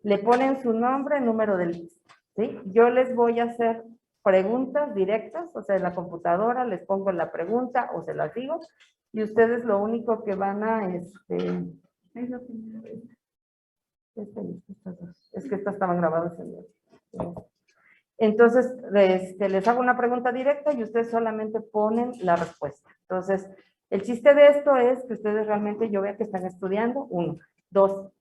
le ponen su nombre, número de lista, ¿sí? Yo les voy a hacer preguntas directas, o sea, en la computadora les pongo la pregunta o se las digo, y ustedes lo único que van a, es que estas estaban grabadas en el... Entonces, les hago una pregunta directa y ustedes solamente ponen la respuesta. Entonces, el chiste de esto es que ustedes realmente yo vea que están estudiando, 1. 2,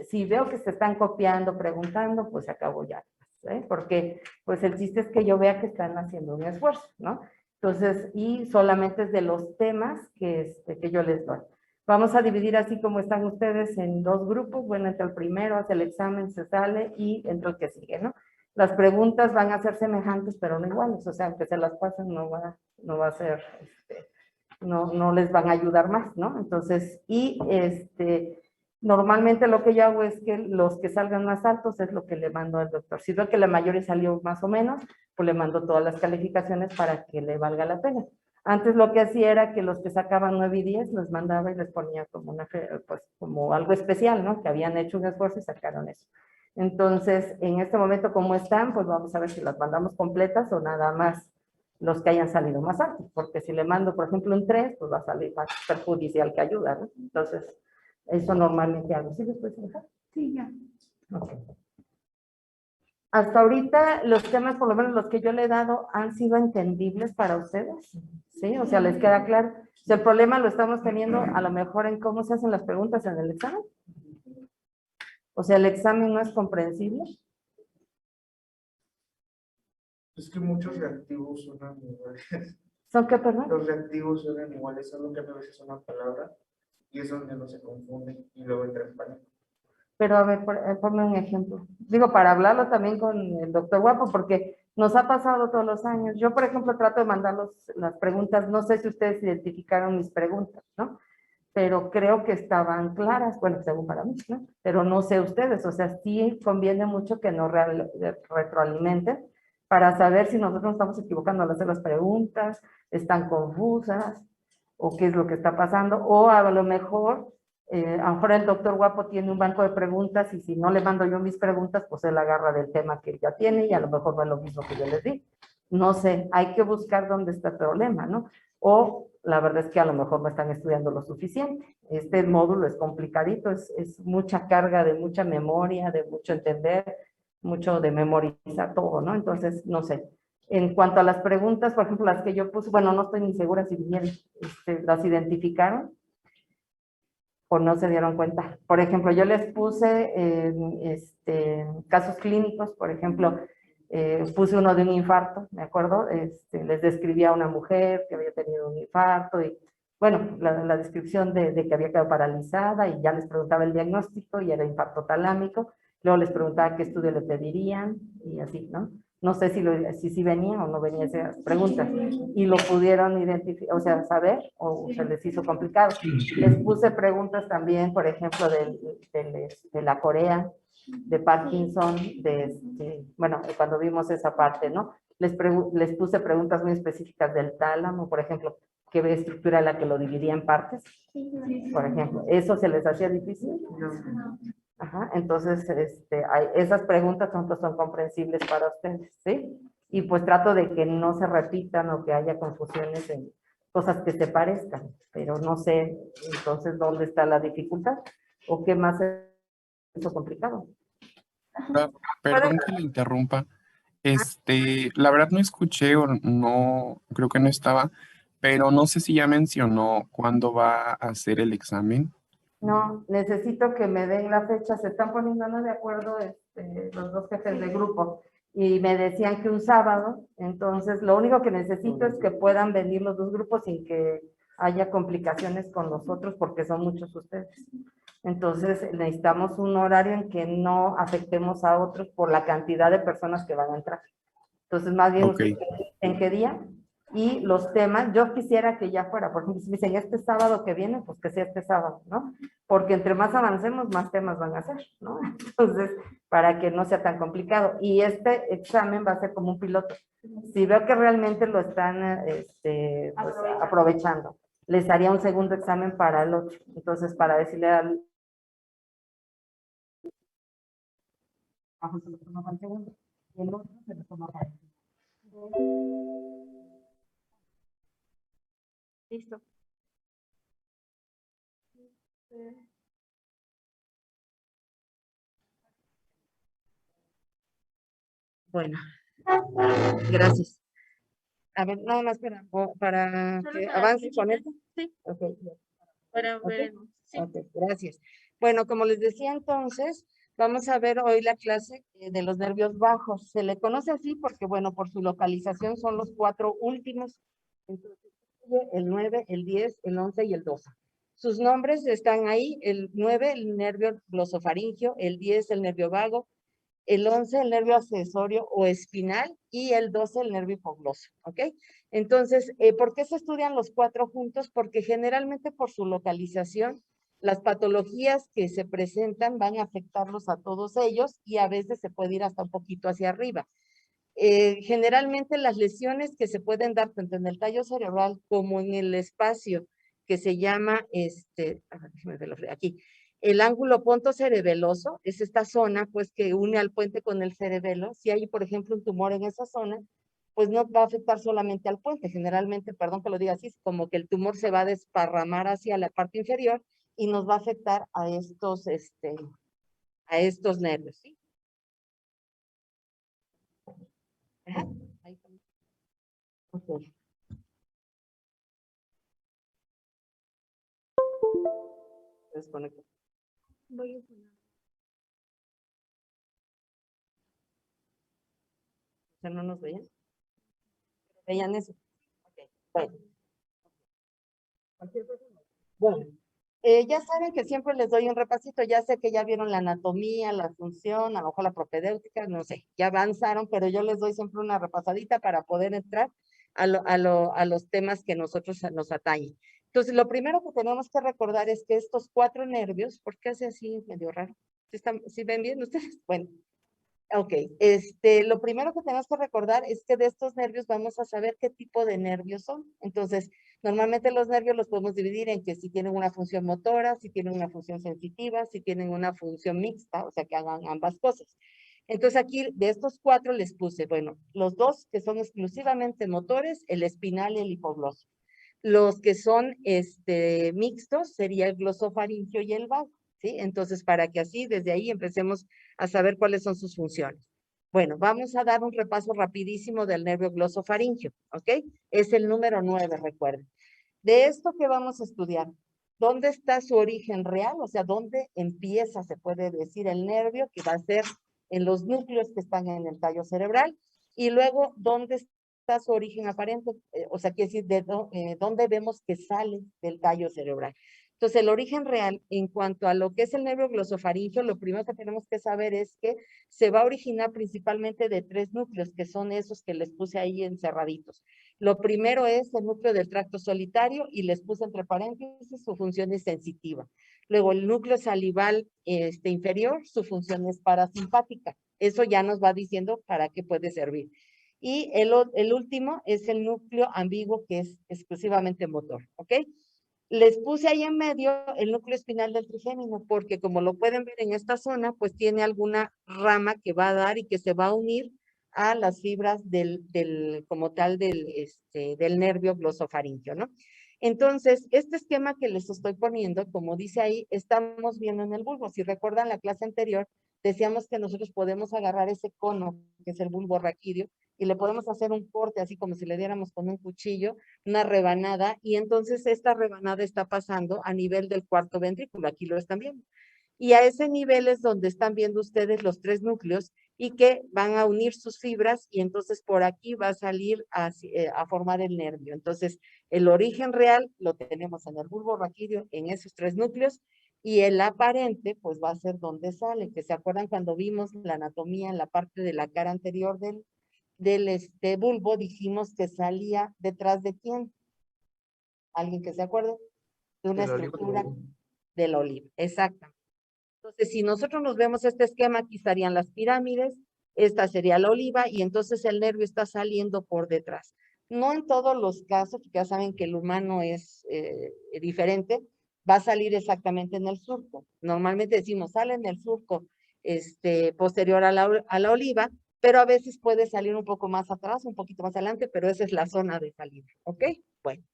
si veo que se están copiando, preguntando, pues se acabó ya. ¿Sí? Porque, pues el chiste es que yo vea que están haciendo un esfuerzo, ¿no? Entonces, y solamente es de los temas que yo les doy. Vamos a dividir así como están ustedes en 2 grupos. Bueno, entre el primero hace el examen, se sale y entre el que sigue, ¿no? Las preguntas van a ser semejantes, pero no iguales. O sea, aunque se las pasen, no va a ser, no les van a ayudar más, ¿no? Entonces, y normalmente lo que yo hago es que los que salgan más altos es lo que le mando al doctor. Si veo que la mayoría salió más o menos, pues le mando todas las calificaciones para que le valga la pena. Antes lo que hacía era que los que sacaban 9 y 10 los mandaba y les ponía como pues como algo especial, ¿no? Que habían hecho un esfuerzo y sacaron eso. Entonces, en este momento, ¿cómo están? Pues vamos a ver si las mandamos completas o nada más los que hayan salido más altos, porque si le mando, por ejemplo, un 3, pues va a salir más perjudicial que ayuda, ¿no? Entonces, eso normalmente hago. ¿Sí después de dejar? Sí, ya. Ok. Hasta ahorita, los temas, por lo menos los que yo le he dado, han sido entendibles para ustedes, ¿sí? O sea, ¿les queda claro? O sea, el problema lo estamos teniendo a lo mejor en cómo se hacen las preguntas en el examen. O sea, el examen no es comprensible. Es que muchos reactivos suenan iguales. ¿Son qué, perdón? Los reactivos suenan iguales, solo que a veces una palabra y es donde no se confunden y luego entra en pánico. Pero a ver, ponme un ejemplo. Digo, para hablarlo también con el doctor Guapo, porque nos ha pasado todos los años. Yo, por ejemplo, trato de mandar las preguntas, no sé si ustedes identificaron mis preguntas, ¿no? Pero creo que estaban claras, bueno, según para mí, ¿no? Pero no sé ustedes, o sea, sí conviene mucho que nos retroalimenten para saber si nosotros nos estamos equivocando al hacer las preguntas, están confusas, o qué es lo que está pasando, o a lo mejor el doctor Guapo tiene un banco de preguntas y si no le mando yo mis preguntas, pues él agarra del tema que ya tiene y a lo mejor no es lo mismo que yo les di. No sé, hay que buscar dónde está el problema, ¿no? O la verdad es que a lo mejor no están estudiando lo suficiente. Este módulo es complicadito, es mucha carga de mucha memoria, de mucho entender, mucho de memorizar todo, ¿no? Entonces, no sé. En cuanto a las preguntas, por ejemplo, las que yo puse, bueno, no estoy ni segura si vinieron, las identificaron o no se dieron cuenta. Por ejemplo, yo les puse casos clínicos, por ejemplo, puse uno de un infarto, ¿me acuerdo? Les describía a una mujer que había tenido un infarto y, bueno, la descripción de que había quedado paralizada y ya les preguntaba el diagnóstico y era infarto talámico. Luego les preguntaba qué estudio le pedirían y así, ¿no? No sé si venía o no venía esas preguntas y lo pudieron identificar, o sea, saber o se les hizo complicado. Les puse preguntas también, por ejemplo, de la Corea, de Parkinson, bueno, cuando vimos esa parte, ¿no? Les puse preguntas muy específicas del tálamo, por ejemplo, qué estructura la que lo dividía en partes, por ejemplo. ¿Eso se les hacía difícil? Ajá, entonces, esas preguntas son comprensibles para ustedes, ¿sí? Y pues trato de que no se repitan o que haya confusiones en cosas que se parezcan, pero no sé, entonces, ¿dónde está la dificultad? ¿O qué más es eso complicado? Perdón que le interrumpa. La verdad no escuché o no, creo que no estaba, pero no sé si ya mencionó cuándo va a hacer el examen. No, necesito que me den la fecha. Se están poniendo de acuerdo los 2 jefes de grupo y me decían que un sábado. Entonces, lo único que necesito es que puedan venir los 2 grupos sin que haya complicaciones con nosotros porque son muchos ustedes. Entonces, necesitamos un horario en que no afectemos a otros por la cantidad de personas que van a entrar. Entonces, más bien, Ok. ¿en qué día? Y los temas, yo quisiera que ya fuera, por ejemplo, si me dicen este sábado que viene, pues que sea este sábado, ¿no? Porque entre más avancemos, más temas van a ser, ¿no? Entonces, para que no sea tan complicado. Y este examen va a ser como un piloto. Si veo que realmente lo están pues, aprovechando, les haría un segundo examen para el otro. Entonces, para decirle al Abajo se lo toma para el segundo. Y el otro se lo toma para el final. Listo. Bueno, gracias. A ver, nada más para Solo que para avance con felicitar. esto. Sí, Ok, ya. para Ok. ver. Sí. Ok, gracias. Bueno, como les decía entonces, vamos a ver hoy la clase de los nervios bajos. Se le conoce así porque, bueno, por su localización son los 4 últimos. Entonces, el 9, el 10, el 11 y el 12. Sus nombres están ahí, el 9, el nervio glosofaringio, el 10, el nervio vago, el 11, el nervio accesorio o espinal, y el 12, el nervio hipogloso, ¿ok? Entonces, ¿por qué se estudian los 4 juntos? Porque generalmente por su localización, las patologías que se presentan van a afectarlos a todos ellos y a veces se puede ir hasta un poquito hacia arriba. Generalmente las lesiones que se pueden dar tanto en el tallo cerebral como en el espacio que se llama, déjeme verlo aquí, el ángulo pontocerebeloso, es esta zona pues que une al puente con el cerebelo. Si hay, por ejemplo, un tumor en esa zona, pues no va a afectar solamente al puente. Generalmente, perdón que lo diga así, como que el tumor se va a desparramar hacia la parte inferior y nos va a afectar a estos nervios, ¿sí? Ajá, ahí está. Ok. Desconecto. Voy a poner. ¿Ya no nos veían? ¿Veían eso? Ok, bueno. Bueno, ya saben que siempre les doy un repasito. Ya sé que ya vieron la anatomía, la función, a lo mejor la propedéutica, no sé, ya avanzaron, pero yo les doy siempre una repasadita para poder entrar a los temas que nosotros nos atañen. Entonces, lo primero que tenemos que recordar es que estos 4 nervios, ¿por qué hace así medio raro? ¿Sí ven bien ustedes? Bueno, ok, lo primero que tenemos que recordar es que de estos nervios vamos a saber qué tipo de nervios son. Entonces, normalmente los nervios los podemos dividir en que si tienen una función motora, si tienen una función sensitiva, si tienen una función mixta, o sea, que hagan ambas cosas. Entonces, aquí de estos 4 les puse, bueno, los 2 que son exclusivamente motores, el espinal y el hipogloso. Los que son mixtos sería el glosofaringio y el vago, ¿sí? Entonces, para que así desde ahí empecemos a saber cuáles son sus funciones. Bueno, vamos a dar un repaso rapidísimo del nervio glosofaringio, ¿ok? Es el número 9, recuerden. De esto que vamos a estudiar, ¿dónde está su origen real? O sea, ¿dónde empieza, se puede decir, el nervio, que va a ser en los núcleos que están en el tallo cerebral? Y luego, ¿dónde está su origen aparente? O sea, quiere decir, ¿dónde vemos que sale del tallo cerebral? Entonces, el origen real, en cuanto a lo que es el nervio glosofaringio, lo primero que tenemos que saber es que se va a originar principalmente de 3 núcleos, que son esos que les puse ahí encerraditos. Lo primero es el núcleo del tracto solitario y les puse entre paréntesis su función es sensitiva. Luego el núcleo salival inferior, su función es parasimpática. Eso ya nos va diciendo para qué puede servir. Y el último es el núcleo ambiguo, que es exclusivamente motor, ¿ok? Les puse ahí en medio el núcleo espinal del trigémino, porque como lo pueden ver en esta zona, pues tiene alguna rama que va a dar y que se va a unir a las fibras como tal del nervio glosofaringio, ¿no? Entonces, este esquema que les estoy poniendo, como dice ahí, estamos viendo en el bulbo. Si recuerdan la clase anterior, decíamos que nosotros podemos agarrar ese cono, que es el bulbo raquídeo, y le podemos hacer un corte, así como si le diéramos con un cuchillo, una rebanada, y entonces esta rebanada está pasando a nivel del cuarto ventrículo, aquí lo están viendo. Y a ese nivel es donde están viendo ustedes los 3 núcleos y que van a unir sus fibras y entonces por aquí va a salir a formar el nervio. Entonces, el origen real lo tenemos en el bulbo raquídeo, en esos 3 núcleos, y el aparente, pues va a ser donde sale, que se acuerdan cuando vimos la anatomía en la parte de la cara anterior del bulbo, dijimos que salía detrás de quién. ¿Alguien que se acuerde? De una estructura del olivo. Exactamente. Entonces, si nosotros nos vemos este esquema, aquí estarían las pirámides, esta sería la oliva, y entonces el nervio está saliendo por detrás. No en todos los casos, porque ya saben que el humano es diferente, va a salir exactamente en el surco. Normalmente decimos, sale en el surco, posterior a la oliva, pero a veces puede salir un poco más atrás, un poquito más adelante, pero esa es la zona de salida, ¿ok? Bueno,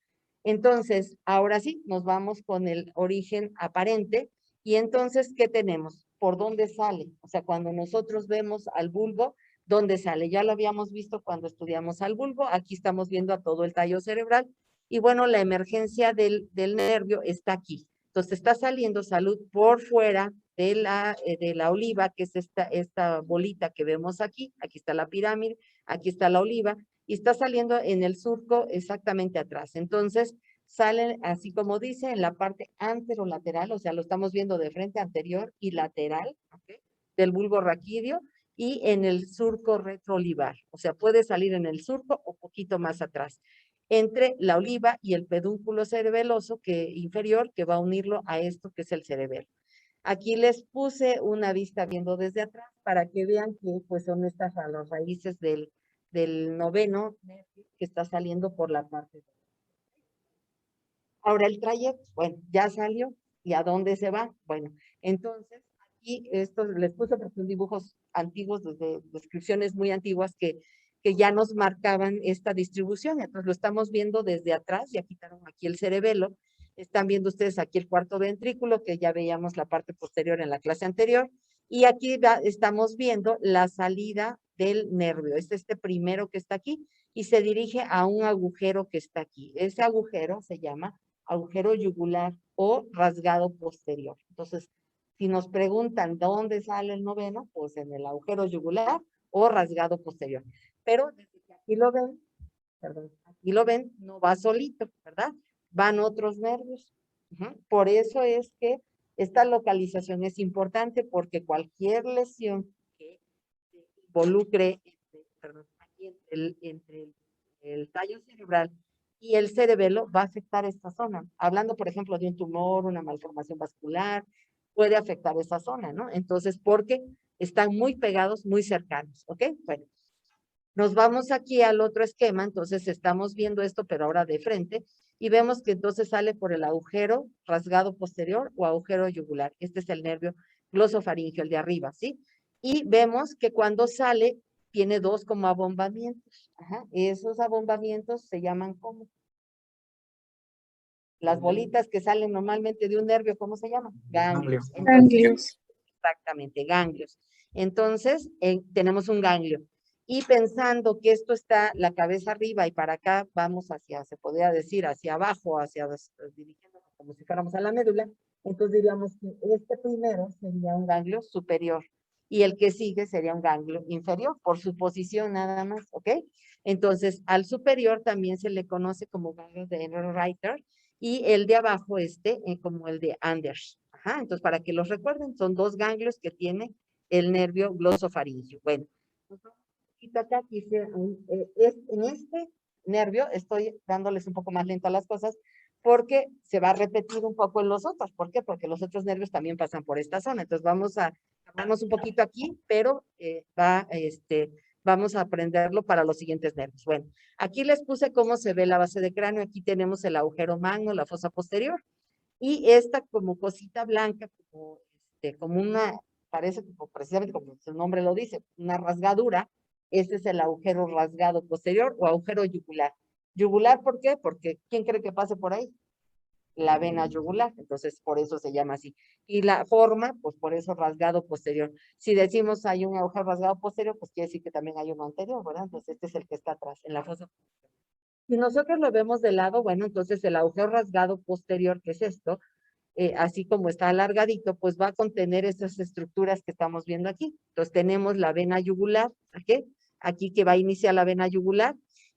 entonces, ahora sí, nos vamos con el origen aparente, y entonces, ¿qué tenemos? ¿Por dónde sale? O sea, cuando nosotros vemos al bulbo, ¿dónde sale? Ya lo habíamos visto cuando estudiamos al bulbo, aquí estamos viendo a todo el tallo cerebral, y bueno, la emergencia del nervio está aquí. Entonces, está saliendo salud por fuera de la oliva, que es esta bolita que vemos aquí está la pirámide, aquí está la oliva, y está saliendo en el surco exactamente atrás. Entonces, salen, así como dice, en la parte anterolateral, o sea, lo estamos viendo de frente, anterior y lateral, ¿okay?, del bulbo raquídeo, y en el surco retroolivar, o sea, puede salir en el surco o poquito más atrás, entre la oliva y el pedúnculo cerebeloso inferior, que va a unirlo a esto que es el cerebelo. Aquí les puse una vista viendo desde atrás para que vean que pues son estas las raíces del noveno que está saliendo por la parte de... Ahora el trayecto, bueno, ya salió. ¿Y a dónde se va? Bueno, entonces aquí esto les puse porque son dibujos antiguos, desde descripciones muy antiguas que ya nos marcaban esta distribución. Entonces lo estamos viendo desde atrás, ya quitaron aquí el cerebelo. Están viendo ustedes aquí el cuarto ventrículo, que ya veíamos la parte posterior en la clase anterior. Y aquí estamos viendo la salida del nervio. Es este primero que está aquí y se dirige a un agujero que está aquí. Ese agujero se llama agujero yugular o rasgado posterior. Entonces, si nos preguntan dónde sale el noveno, pues en el agujero yugular o rasgado posterior. Pero desde que aquí lo ven, perdón, aquí lo ven, no va solito, ¿verdad? Van otros nervios. Por eso es que esta localización es importante, porque cualquier lesión que involucre aquí entre el tallo cerebral y el cerebelo va a afectar esta zona. Hablando, por ejemplo, de un tumor, una malformación vascular, puede afectar esa zona, ¿no? Entonces, porque están muy pegados, muy cercanos, ¿ok? Bueno, nos vamos aquí al otro esquema, entonces estamos viendo esto, pero ahora de frente, y vemos que entonces sale por el agujero rasgado posterior o agujero yugular. Este es el nervio glosofaringeo, el de arriba, ¿sí? Y vemos que cuando sale, tiene dos como abombamientos. Esos abombamientos se llaman ¿cómo? Las bolitas que salen normalmente de un nervio, ¿cómo se llaman? Ganglios. Ganglios. Exactamente, ganglios. Entonces, tenemos un ganglio. Y pensando que esto está la cabeza arriba y para acá vamos hacia, se podría decir, hacia abajo, dirigiéndonos como si fuéramos a la médula, entonces diríamos que este primero sería un ganglio superior y el que sigue sería un ganglio inferior, por su posición nada más, ¿ok? Entonces, al superior también se le conoce como ganglio de Reiter y el de abajo como el de Anders. Entonces, para que los recuerden, son dos ganglios que tiene el nervio glosofaringeo. Bueno, acá quise, en este nervio estoy dándoles un poco más lento a las cosas porque se va a repetir un poco en los otros. ¿Por qué? Porque los otros nervios también pasan por esta zona. Entonces vamos a darnos un poquito aquí, pero vamos a aprenderlo para los siguientes nervios. Bueno, aquí les puse cómo se ve la base de cráneo. Aquí tenemos el agujero magno, la fosa posterior. Y esta como cosita blanca, como una, parece precisamente como su nombre lo dice, una rasgadura. Este es el agujero rasgado posterior o agujero yugular. ¿Yugular por qué? Porque ¿quién cree que pase por ahí? La vena yugular, entonces por eso se llama así. Y la forma, pues por eso rasgado posterior. Si decimos hay un agujero rasgado posterior, pues quiere decir que también hay uno anterior, ¿verdad? Entonces este es el que está atrás, en la fosa. Si nosotros lo vemos de lado, bueno, entonces el agujero rasgado posterior, que es esto, así como está alargadito, pues va a contener esas estructuras que estamos viendo aquí. Entonces tenemos la vena yugular, ¿ok? Aquí que va a iniciar la vena yugular,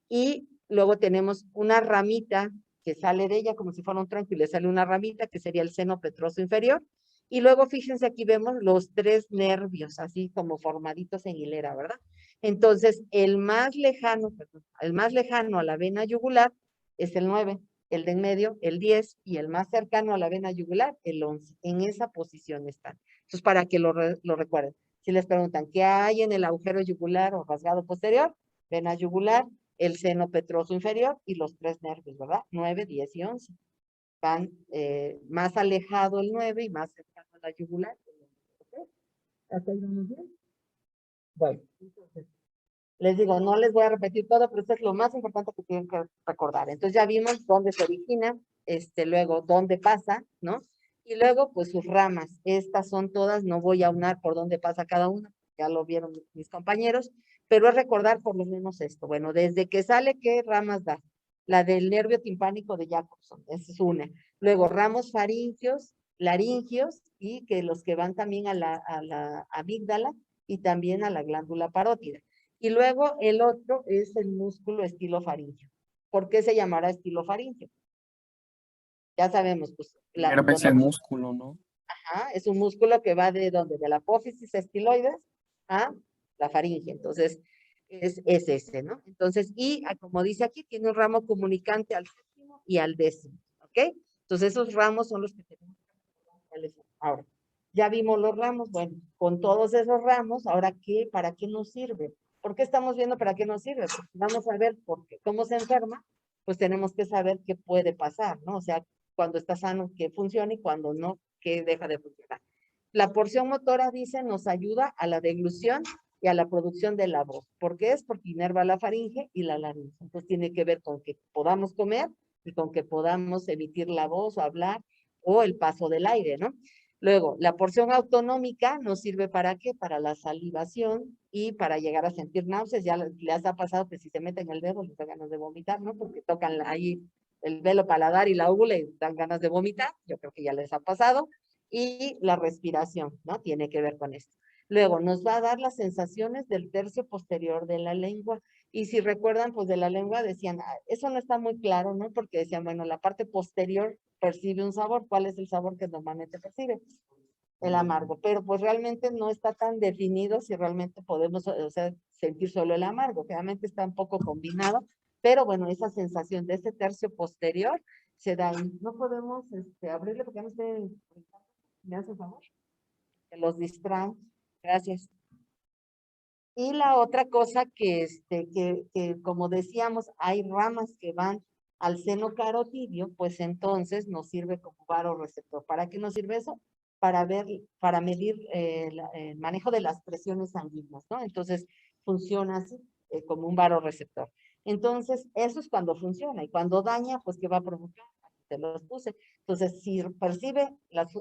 y luego tenemos una ramita que sale de ella como si fuera un tronco y le sale una ramita que sería el seno petroso inferior, y luego fíjense aquí vemos los tres nervios así como formaditos en hilera, ¿verdad? Entonces el más lejano a la vena yugular es el 9, el de en medio, el 10, y el más cercano a la vena yugular, el 11. En esa posición están. Entonces, para que lo recuerden. Si les preguntan, ¿qué hay en el agujero yugular o rasgado posterior? Vena yugular, el seno petroso inferior y los tres nervios, ¿verdad? 9, 10 y 11. Van más alejado el 9 y más cercano a la yugular. ¿Okay? ¿Hasta ahí vamos bien? Bueno, entonces, les digo, no les voy a repetir todo, pero esto es lo más importante que tienen que recordar. Entonces ya vimos dónde se origina, luego dónde pasa, ¿no? Y luego, pues sus ramas. Estas son todas, no voy a aunar por dónde pasa cada una, ya lo vieron mis compañeros, pero es recordar por lo menos esto. Bueno, desde que sale, ¿qué ramas da? La del nervio timpánico de Jacobson, esa es una. Luego, ramos faringios, laringios, y que los que van también a la amígdala y también a la glándula parótida. Y luego el otro es el músculo estilofaringio. ¿Por qué se llamará estilofaringio? Ya sabemos, pues. Primero es el músculo, ¿no? Ajá, es un músculo que va de donde, de la apófisis estiloides a la faringe. Entonces, es ese, ¿no? Entonces, y como dice aquí, tiene un ramo comunicante al séptimo y al décimo, ¿ok? Entonces, esos ramos son los que tenemos que recordar cuáles son. Ahora, ya vimos los ramos, bueno, con todos esos ramos, ahora, ¿para qué nos sirve? ¿Por qué estamos viendo para qué nos sirve? Porque vamos a ver cómo se enferma, pues tenemos que saber qué puede pasar, ¿no? O sea, cuando está sano, que funcione, y cuando no, que deja de funcionar. La porción motora, dice, nos ayuda a la deglución y a la producción de la voz. ¿Por qué es? Porque inerva la faringe y la laringe. Entonces tiene que ver con que podamos comer y con que podamos emitir la voz o hablar o el paso del aire, ¿no? Luego, la porción autonómica nos sirve ¿para qué? Para la salivación y para llegar a sentir náuseas. Ya les ha pasado que si se meten el dedo les da ganas de vomitar, ¿no? Porque tocan ahí el velo paladar y la úvula y dan ganas de vomitar. Yo creo que ya les ha pasado. Y la respiración, ¿no? Tiene que ver con esto. Luego, nos va a dar las sensaciones del tercio posterior de la lengua. Y si recuerdan, pues de la lengua decían, eso no está muy claro, ¿no? Porque decían, bueno, la parte posterior percibe un sabor. ¿Cuál es el sabor que normalmente percibe? El amargo. Pero pues realmente no está tan definido si realmente podemos, o sea, sentir solo el amargo. Realmente está un poco combinado. Pero bueno, esa sensación de ese tercio posterior se da ahí. No podemos abrirle porque no esté... ¿Me hace favor? Que los distraen. Gracias. Y la otra cosa que como decíamos, hay ramas que van al seno carotidio, pues entonces nos sirve como varoreceptor. ¿Para qué nos sirve eso? Para medir el manejo de las presiones sanguíneas, ¿no? Entonces funciona así, como un varoreceptor. Entonces, eso es cuando funciona, y cuando daña, pues ¿qué va a provocar? Te los puse. Entonces, si percibe las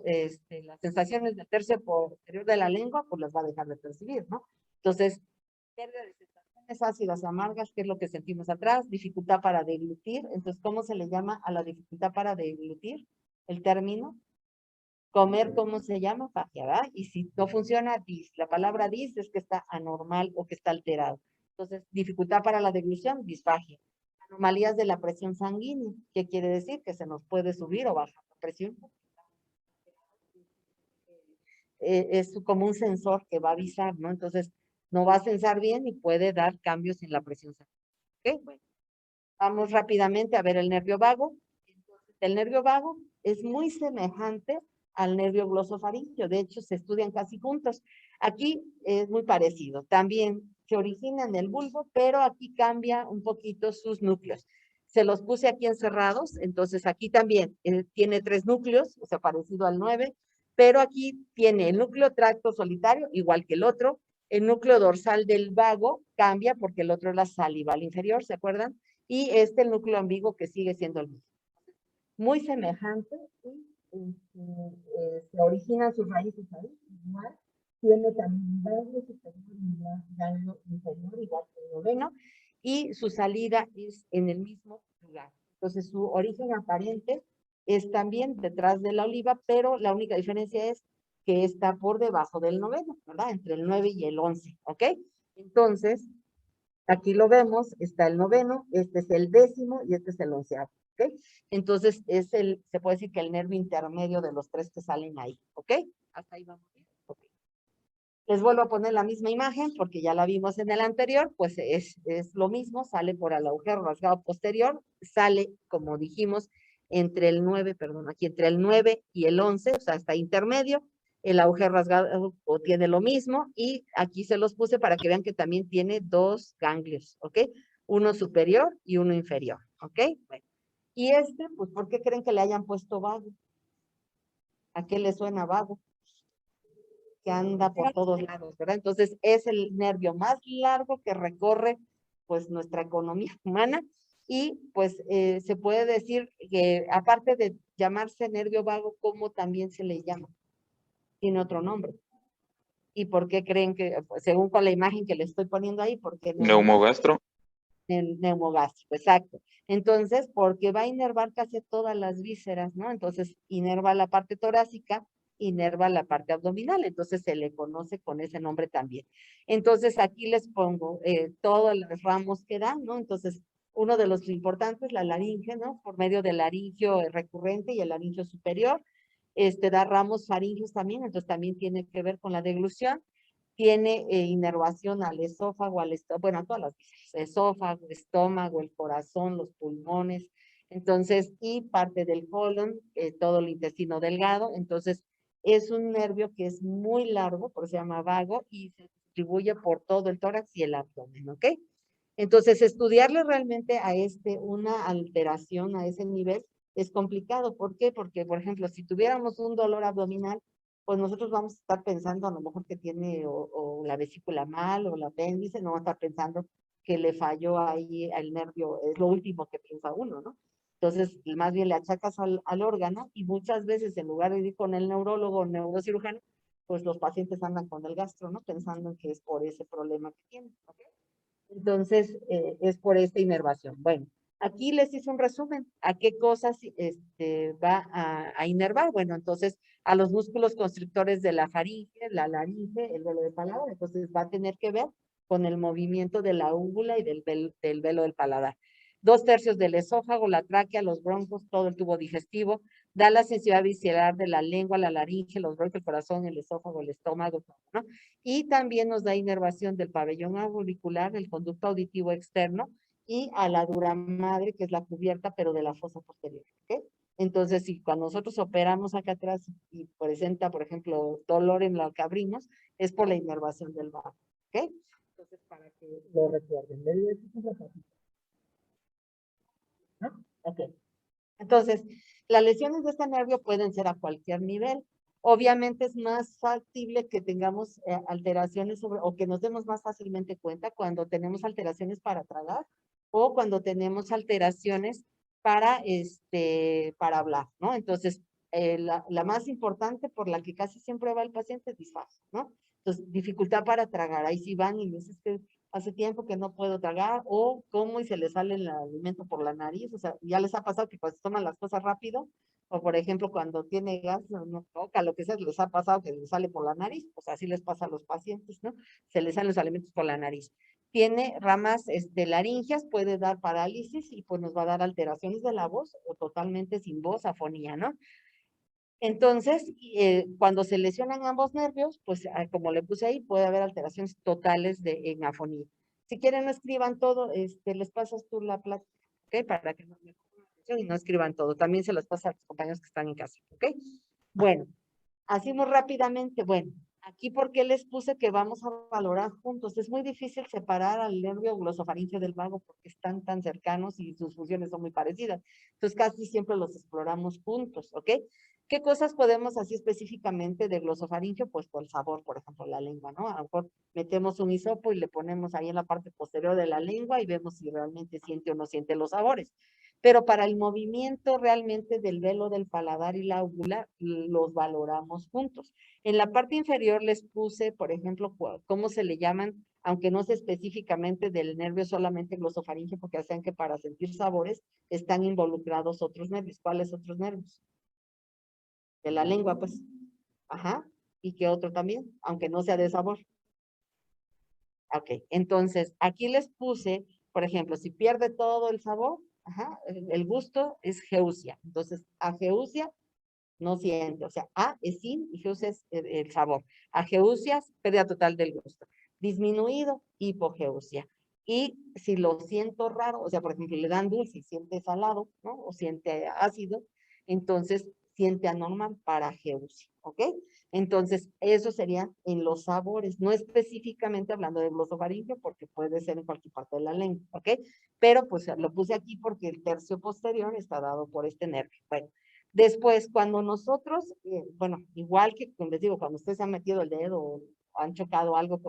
sensaciones del tercio posterior de la lengua, pues las va a dejar de percibir, ¿no? Entonces, pérdida de sensaciones ácidas amargas, que es lo que sentimos atrás, dificultad para deglutir. Entonces, ¿cómo se le llama a la dificultad para deglutir? El término. Comer, ¿cómo se llama? Fagia, ¿verdad? Y si no funciona, dis. La palabra dis es que está anormal o que está alterado. Entonces, dificultad para la deglución, disfagia. Anomalías de la presión sanguínea. ¿Qué quiere decir? Que se nos puede subir o bajar la presión. Es como un sensor que va a avisar, ¿no? Entonces, no va a sensar bien y puede dar cambios en la presión sanguínea. ¿Ok? Bueno, vamos rápidamente a ver el nervio vago. Entonces, el nervio vago es muy semejante al nervio glosofaringio. De hecho, se estudian casi juntos. Aquí es muy parecido. También se origina en el bulbo, pero aquí cambia un poquito sus núcleos. Se los puse aquí encerrados, entonces aquí también tiene 3 núcleos, o sea, parecido al 9, pero aquí tiene el núcleo tracto solitario, igual que el otro. El núcleo dorsal del vago cambia porque el otro es la salival inferior, ¿se acuerdan? Y el núcleo ambiguo que sigue siendo el mismo. Muy semejante, y se originan sus raíces ahí, igual. Tiene también ganglio superior y ganglio inferior, igual que el noveno, y su salida es en el mismo lugar. Entonces, su origen aparente es también detrás de la oliva, pero la única diferencia es que está por debajo del noveno, ¿verdad? Entre el 9 y el 11, ¿ok? Entonces, aquí lo vemos, está el noveno, este es el 10º y este es el 11º, ¿ok? Entonces, se puede decir que el nervio intermedio de los 3 que salen ahí, ¿ok? Hasta ahí vamos bien. Okay. Les vuelvo a poner la misma imagen porque ya la vimos en el anterior, pues es lo mismo, sale por el agujero rasgado posterior, sale, como dijimos, entre el 9, perdón, aquí entre el 9 y el 11, o sea, está intermedio. El agujero rasgado tiene lo mismo, y aquí se los puse para que vean que también tiene 2 ganglios, ¿ok? Uno superior y uno inferior, ¿ok? Bueno. Y pues, ¿por qué creen que le hayan puesto vago? ¿A qué le suena vago? que anda por todos lados, ¿verdad? Entonces, es el nervio más largo que recorre, pues, nuestra economía humana y, pues, se puede decir que, aparte de llamarse nervio vago, ¿cómo también se le llama? Tiene otro nombre. ¿Y por qué creen que, pues, según con la imagen que le estoy poniendo ahí, porque Neumogastro. el neumogástrico, exacto. Entonces, porque va a inervar casi todas las vísceras, ¿no? Entonces, inerva la parte torácica, inerva la parte abdominal, entonces se le conoce con ese nombre también. Entonces, aquí les pongo todos los ramos que dan, ¿no? Entonces, uno de los importantes, la laringe, ¿no? Por medio del laringio recurrente y el laringio superior, da ramos faringios también, entonces también tiene que ver con la deglución. Tiene inervación al esófago, bueno, a todas las vísceras, esófago, estómago, el corazón, los pulmones, entonces, y parte del colon, todo el intestino delgado, entonces, es un nervio que es muy largo, por eso se llama vago, y se distribuye por todo el tórax y el abdomen, ¿ok? Entonces, estudiarle realmente a una alteración a ese nivel es complicado. ¿Por qué? Porque, por ejemplo, si tuviéramos un dolor abdominal, pues nosotros vamos a estar pensando a lo mejor que tiene o la vesícula mal o el apéndice, no vamos a estar pensando que le falló ahí al nervio, es lo último que piensa uno, ¿no? Entonces, más bien le achacas al órgano y muchas veces en lugar de ir con el neurólogo o neurocirujano, pues los pacientes andan con el gastro, ¿no? Pensando en que es por ese problema que tienen, ¿ok? Entonces, es por esta inervación. Bueno, aquí les hice un resumen. ¿A qué cosas va a inervar? Bueno, entonces, a los músculos constrictores de la faringe, la laringe, el velo del paladar. Entonces, va a tener que ver con el movimiento de la úvula y del velo del paladar. 2/3 del esófago, la tráquea, los broncos, todo el tubo digestivo, da la sensibilidad visceral de la lengua, la laringe, los bronquios, el corazón, el esófago, el estómago, ¿no? Y también nos da inervación del pabellón auricular, del conducto auditivo externo y a la dura madre, que es la cubierta, pero de la fosa posterior, ¿ok? Entonces, si cuando nosotros operamos acá atrás y presenta, por ejemplo, dolor en lo que abrimos, es por la inervación del vago, ¿ok? Entonces, para que lo recuerden. ¿No? Ok. Entonces, las lesiones de este nervio pueden ser a cualquier nivel. Obviamente es más factible que tengamos alteraciones o que nos demos más fácilmente cuenta cuando tenemos alteraciones para tragar o cuando tenemos alteraciones para hablar, ¿no? Entonces, la más importante por la que casi siempre va el paciente es disfagia, ¿no? Entonces, dificultad para tragar. Ahí sí van y dices que hace tiempo que no puedo tragar, o como y se les sale el alimento por la nariz, o sea, ya les ha pasado que pues toman las cosas rápido, o por ejemplo cuando tiene gas, no toca, lo que sea, les ha pasado que les sale por la nariz, pues así les pasa a los pacientes, ¿no? Se les salen los alimentos por la nariz. Tiene ramas laringias, puede dar parálisis y pues nos va a dar alteraciones de la voz o totalmente sin voz, afonía, ¿no? Entonces, cuando se lesionan ambos nervios, pues como le puse ahí, puede haber alteraciones totales en afonía. Si quieren, no escriban todo, les pasas tú la plática, ¿ok? Para que no me pongan atención y no escriban todo. También se las pasa a los compañeros que están en casa, ¿ok? Bueno, así muy rápidamente, bueno, aquí porque les puse que vamos a valorar juntos. Es muy difícil separar al nervio glosofaringeo del vago porque están tan cercanos y sus funciones son muy parecidas. Entonces, casi siempre los exploramos juntos, ¿ok? ¿Qué cosas podemos así específicamente de glosofaringeo? Pues por el sabor, por ejemplo, la lengua, ¿no? A lo mejor metemos un hisopo y le ponemos ahí en la parte posterior de la lengua y vemos si realmente siente o no siente los sabores. Pero para el movimiento realmente del velo del paladar y la úvula, los valoramos juntos. En la parte inferior les puse, por ejemplo, cómo se le llaman, aunque no sé específicamente del nervio solamente glosofaringeo, porque hacen que para sentir sabores están involucrados otros nervios. ¿Cuáles otros nervios? De la lengua, pues. Ajá. ¿Y qué otro también? Aunque no sea de sabor. Ok. Entonces, aquí les puse, por ejemplo, si pierde todo el sabor, ajá, el gusto es geusia. Entonces, ageusia no siente. O sea, A es sin y geusia es el sabor. Ageusia, pérdida total del gusto. Disminuido, hipogeusia. Y si lo siento raro, o sea, por ejemplo, le dan dulce y siente salado, ¿no? O siente ácido, entonces siente anormal para geusia, ¿ok? Entonces, eso sería en los sabores, no específicamente hablando de glosofaringeo, porque puede ser en cualquier parte de la lengua, ¿ok? Pero pues lo puse aquí porque el tercio posterior está dado por este nervio. Bueno, Después, cuando nosotros, bueno, igual que, como les digo, cuando ustedes han metido el dedo o han chocado algo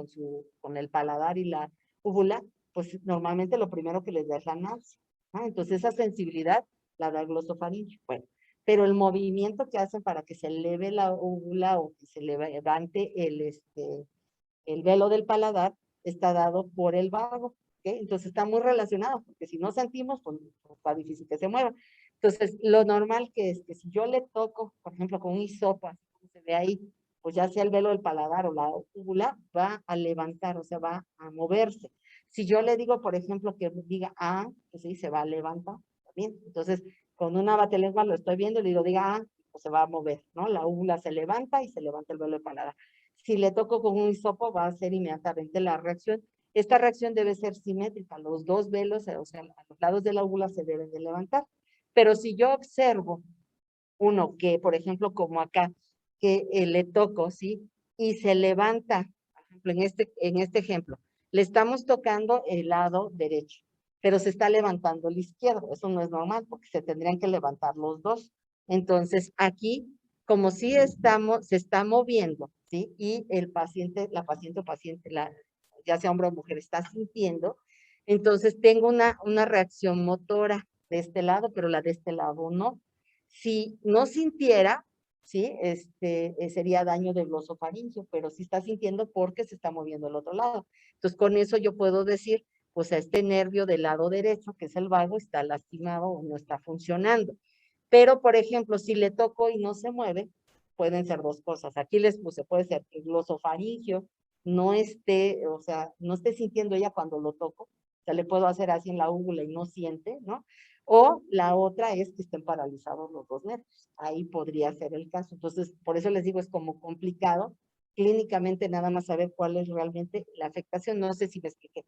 con el paladar y la úvula, pues normalmente lo primero que les da es la náusea. Entonces esa sensibilidad la da el glosofaringio. Bueno, pero el movimiento que hacen para que se eleve la úvula o que se levante el velo del paladar está dado por el vago. ¿Okay? Entonces está muy relacionado, porque si no sentimos, pues está difícil que se mueva. Entonces, lo normal que es que si yo le toco, por ejemplo, con un hisopo, así como se ve ahí, pues ya sea el velo del paladar o la úvula, va a levantar, o sea, va a moverse. Si yo le digo, por ejemplo, que diga ah, pues sí, se va a levantar también. Entonces, con una batelengua lo estoy viendo y le digo, diga ah, pues se va a mover, ¿no? La úvula se levanta y se levanta el velo del paladar. Si le toco con un hisopo, va a ser inmediatamente la reacción. Esta reacción debe ser simétrica. Los dos velos, o sea, a los lados de la úvula se deben de levantar. Pero si yo observo uno que, por ejemplo, como acá, que le toco, ¿sí? Y se levanta, por ejemplo, en este ejemplo, le estamos tocando el lado derecho, pero se está levantando el izquierdo. Eso no es normal, porque se tendrían que levantar los dos. Entonces, aquí, como si se está moviendo, ¿sí? Y el paciente, la paciente o paciente, ya sea hombre o mujer, está sintiendo, entonces tengo una reacción motora de este lado, pero la de este lado no. Si no sintiera, ¿sí? Sería daño del glosofaringio, pero sí está sintiendo porque se está moviendo el otro lado. Entonces, con eso yo puedo decir, pues este nervio del lado derecho, que es el vago, está lastimado o no está funcionando. Pero, por ejemplo, si le toco y no se mueve, pueden ser dos cosas. Aquí les puse, puede ser que el glosofaringio no esté, o sea, no esté sintiendo ella cuando lo toco. O sea, le puedo hacer así en la úvula y no siente, ¿no? O la otra es que estén paralizados los dos nervios. Ahí podría ser el caso. Entonces, por eso les digo, es como complicado clínicamente nada más saber cuál es realmente la afectación. No sé si me expliqué.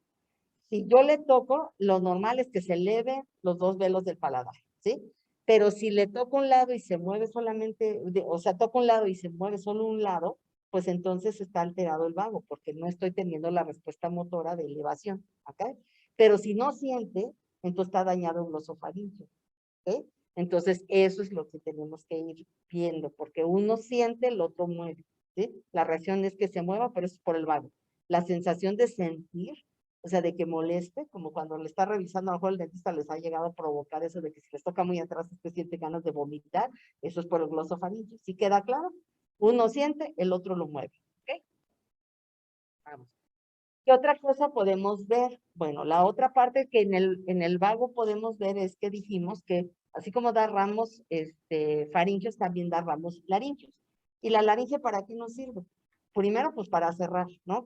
Si yo le toco, lo normal es que se eleven los dos velos del paladar, ¿sí? Pero si le toco un lado y se mueve solamente, o sea, toco un lado y se mueve solo un lado, pues entonces está alterado el vago, porque no estoy teniendo la respuesta motora de elevación, ¿ok? Pero si no siente, entonces está dañado el glosofaringio, ¿ok? Entonces eso es lo que tenemos que ir viendo, porque uno siente, el otro mueve, ¿sí? La reacción es que se mueva, pero es por el vago. La sensación de sentir, o sea, de que moleste, como cuando le está revisando, a lo mejor el dentista les ha llegado a provocar eso de que si les toca muy atrás, usted siente ganas de vomitar, eso es por el glosofaringio. ¿Sí queda claro? Uno siente, el otro lo mueve, ¿ok? Vamos. ¿Qué otra cosa podemos ver? Bueno, la otra parte que en el vago podemos ver es que dijimos que así como da ramos faringios, también da ramos laringios. ¿Y la laringe para qué nos sirve? Primero, pues para cerrar, ¿no?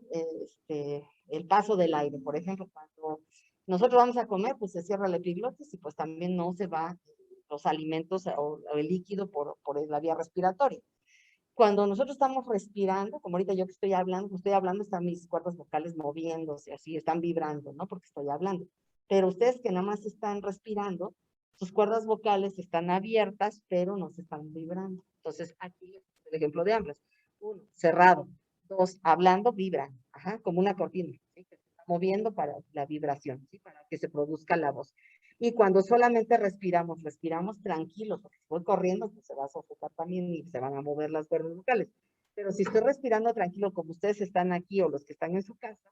El paso del aire. Por ejemplo, cuando nosotros vamos a comer, pues se cierra la epiglotis y pues también no se va los alimentos o el líquido por la vía respiratoria. Cuando nosotros estamos respirando, como ahorita yo que estoy hablando, están mis cuerdas vocales moviéndose, así, están vibrando, ¿no? Porque estoy hablando. Pero ustedes que nada más están respirando, sus cuerdas vocales están abiertas, pero no se están vibrando. Entonces, aquí el ejemplo de ambas. 1, cerrado. 2, hablando, vibran, ajá, como una cortina, ¿sí? Que se está moviendo para la vibración, ¿sí? Para que se produzca la voz. Y cuando solamente respiramos tranquilos, porque si voy corriendo, pues se va a sofocar también y se van a mover las cuerdas vocales. Pero si estoy respirando tranquilo, como ustedes están aquí o los que están en su casa,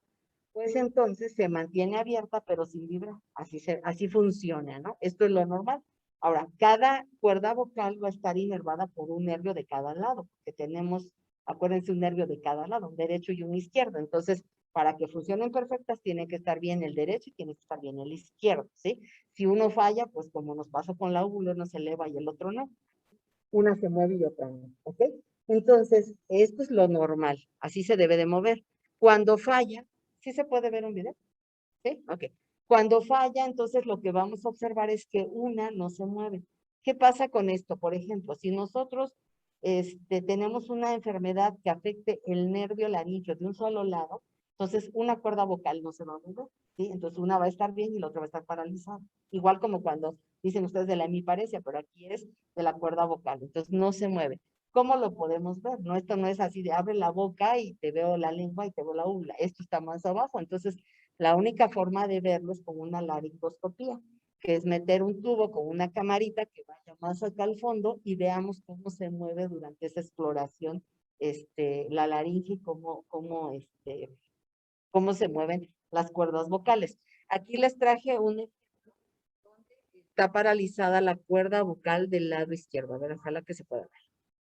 pues entonces se mantiene abierta, pero sin vibrar. Así funciona, ¿no? Esto es lo normal. Ahora, cada cuerda vocal va a estar inervada por un nervio de cada lado, porque tenemos, acuérdense, un nervio de cada lado, un derecho y un izquierdo. Entonces, para que funcionen perfectas, tiene que estar bien el derecho y tiene que estar bien el izquierdo, ¿sí? Si uno falla, pues como nos pasó con la úvula, uno se eleva y el otro no. Una se mueve y otra no, ¿ok? Entonces, esto es lo normal, así se debe de mover. Cuando falla, ¿sí se puede ver un video? ¿Sí? Ok. Cuando falla, entonces lo que vamos a observar es que una no se mueve. ¿Qué pasa con esto? Por ejemplo, si nosotros tenemos una enfermedad que afecte el nervio laríngeo de un solo lado, entonces una cuerda vocal no se va a mover, ¿sí? Entonces una va a estar bien y la otra va a estar paralizada. Igual como cuando dicen ustedes de la hemiparesia, pero aquí es de la cuerda vocal, entonces no se mueve. ¿Cómo lo podemos ver? No, esto no es así de abre la boca y te veo la lengua y te veo la úvula. Esto está más abajo, entonces la única forma de verlo es con una laringoscopía. que es meter un tubo con una camarita que vaya más acá al fondo y veamos cómo se mueve durante esa exploración la laringe y cómo se mueven las cuerdas vocales. Aquí les traje un ejemplo donde está paralizada la cuerda vocal del lado izquierdo. A ver, ojalá que se pueda ver.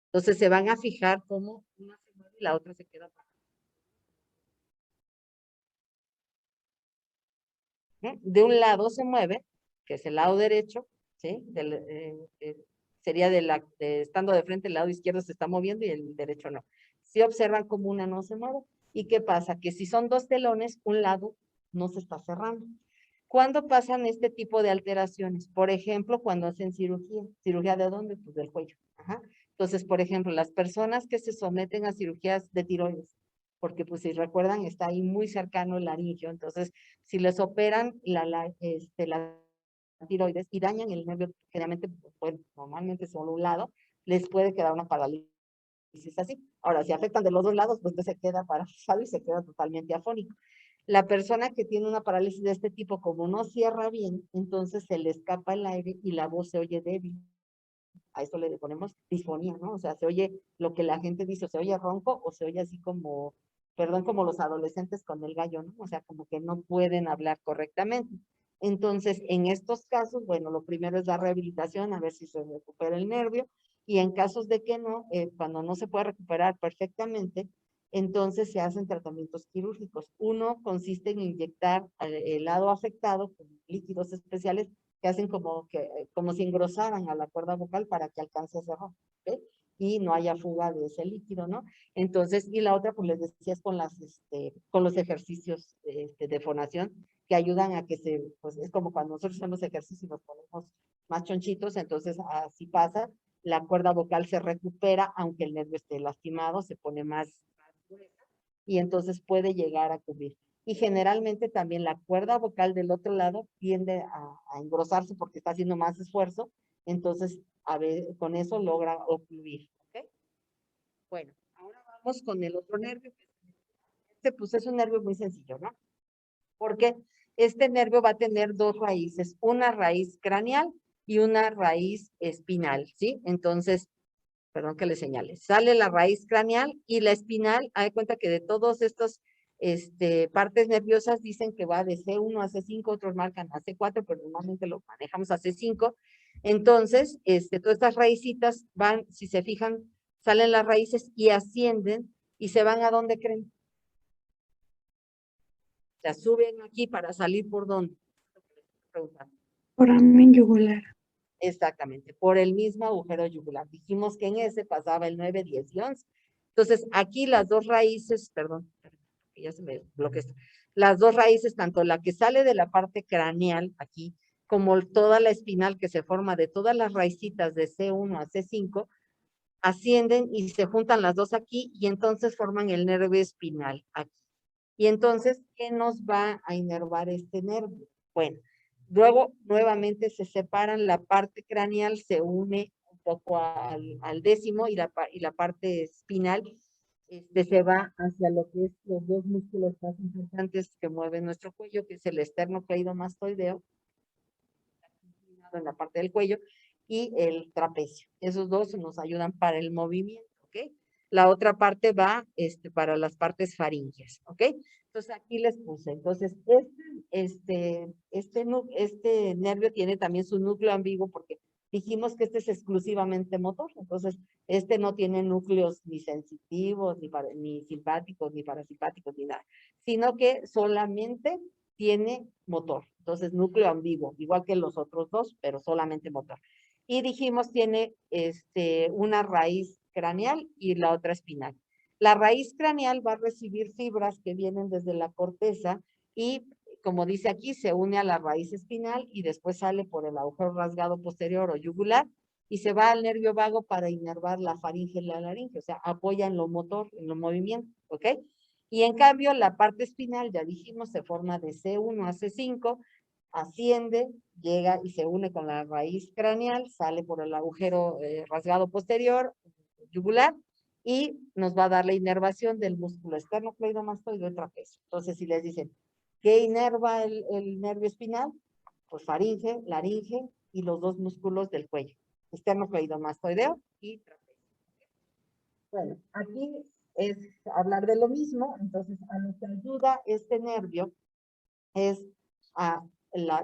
Entonces se van a fijar cómo una se mueve y la otra se queda parada. De un lado se mueve, que es el lado derecho, ¿sí? Sería estando de frente, el lado izquierdo se está moviendo y el derecho no. Si observan como una no se mueve. ¿Y qué pasa? Que si son dos telones, un lado no se está cerrando. ¿Cuándo pasan este tipo de alteraciones? Por ejemplo, cuando hacen cirugía. ¿Cirugía de dónde? Pues del cuello. Ajá. Entonces, por ejemplo, las personas que se someten a cirugías de tiroides, porque pues si recuerdan está ahí muy cercano el laringio, entonces si les operan la tiroides y dañan el nervio, generalmente, pues, normalmente solo un lado, les puede quedar una parálisis así. Ahora, si afectan de los dos lados, pues se queda paralizado y se queda totalmente afónico. La persona que tiene una parálisis de este tipo, como no cierra bien, entonces se le escapa el aire y la voz se oye débil. A eso le ponemos disfonía, ¿no? O sea, se oye lo que la gente dice, o se oye ronco o se oye así como, perdón, como los adolescentes con el gallo, ¿no? O sea, como que no pueden hablar correctamente. Entonces, en estos casos, bueno, lo primero es la rehabilitación, a ver si se recupera el nervio, y en casos de que no, cuando no se puede recuperar perfectamente, entonces se hacen tratamientos quirúrgicos. Uno consiste en inyectar el lado afectado con líquidos especiales que hacen como si engrosaran a la cuerda vocal para que alcance a cerrar, ¿ok? Y no haya fuga de ese líquido, ¿no? Entonces, y la otra, pues les decía, es con los ejercicios de fonación que ayudan a que pues es como cuando nosotros hacemos ejercicio y nos ponemos más chonchitos, entonces así pasa, la cuerda vocal se recupera, aunque el nervio esté lastimado, se pone más gruesa y entonces puede llegar a cubrir. Y generalmente también la cuerda vocal del otro lado tiende a engrosarse porque está haciendo más esfuerzo, entonces a ver, con eso logra ocluir, ¿ok? Bueno, ahora vamos con el otro nervio. Pues es un nervio muy sencillo, ¿no? Porque este nervio va a tener dos raíces, una raíz craneal y una raíz espinal, ¿sí? Entonces, perdón que le señale, sale la raíz craneal y la espinal, hay cuenta que de todos estos partes nerviosas dicen que va de C1 a C5, otros marcan a C4, pero normalmente lo manejamos a C5. Entonces, todas estas raícitas van, si se fijan, salen las raíces y ascienden y se van a donde creen. O sea, suben aquí para salir por dónde. Por ramen yugular. Exactamente, por el mismo agujero yugular. Dijimos que en ese pasaba el 9, 10 y 11. Entonces, aquí las dos raíces, perdón, ya se me bloqueó esto. Las dos raíces, tanto la que sale de la parte craneal aquí, como toda la espinal que se forma de todas las raícitas de C1 a C5, ascienden y se juntan las dos aquí y entonces forman el nervio espinal aquí. Y entonces, ¿qué nos va a inervar este nervio? Bueno, luego nuevamente se separan, la parte craneal se une un poco al décimo y la parte espinal se va hacia lo que es los dos músculos más importantes que mueven nuestro cuello, que es el esternocleidomastoideo, en la parte del cuello, y el trapecio. Esos dos nos ayudan para el movimiento, ¿ok? La otra parte va para las partes faríngeas, ¿ok? Entonces aquí les puse. Entonces, este nervio tiene también su núcleo ambiguo porque dijimos que este es exclusivamente motor. Entonces, este no tiene núcleos ni sensitivos, ni simpáticos, ni parasimpáticos, ni nada, sino que solamente tiene motor. Entonces, núcleo ambiguo, igual que los otros dos, pero solamente motor. Y dijimos tiene una raíz craneal y la otra espinal. La raíz craneal va a recibir fibras que vienen desde la corteza y, como dice aquí, se une a la raíz espinal y después sale por el agujero rasgado posterior o yugular y se va al nervio vago para inervar la faringe y la laringe, o sea, apoya en lo motor, en los movimientos, ¿ok? Y en cambio, la parte espinal, ya dijimos, se forma de C1 a C5, asciende, llega y se une con la raíz craneal, sale por el agujero rasgado posterior, yugular, y nos va a dar la inervación del músculo esternocleidomastoideo y trapecio. Entonces, si les dicen, ¿qué inerva el nervio espinal? pues faringe, laringe y los dos músculos del cuello, esternocleidomastoideo y trapecio. Bueno, aquí es hablar de lo mismo, entonces a lo que ayuda este nervio es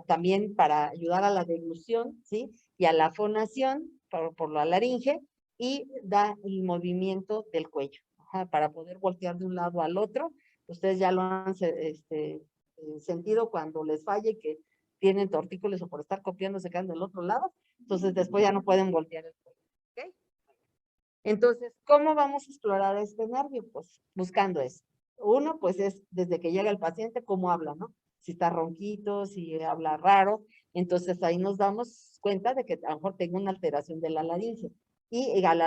también para ayudar a la deglución, ¿sí? Y a la fonación por la laringe, y da el movimiento del cuello, para poder voltear de un lado al otro. Ustedes ya lo han sentido cuando les falle que tienen tortícolis o por estar copiando se quedan del otro lado, entonces después ya no pueden voltear el cuello, ¿ok? Entonces, ¿cómo vamos a explorar este nervio? Pues buscando eso. Uno, pues es desde que llega el paciente, cómo habla, ¿no? Si está ronquito, si habla raro, entonces ahí nos damos cuenta de que a lo mejor tengo una alteración de la laringe. Y al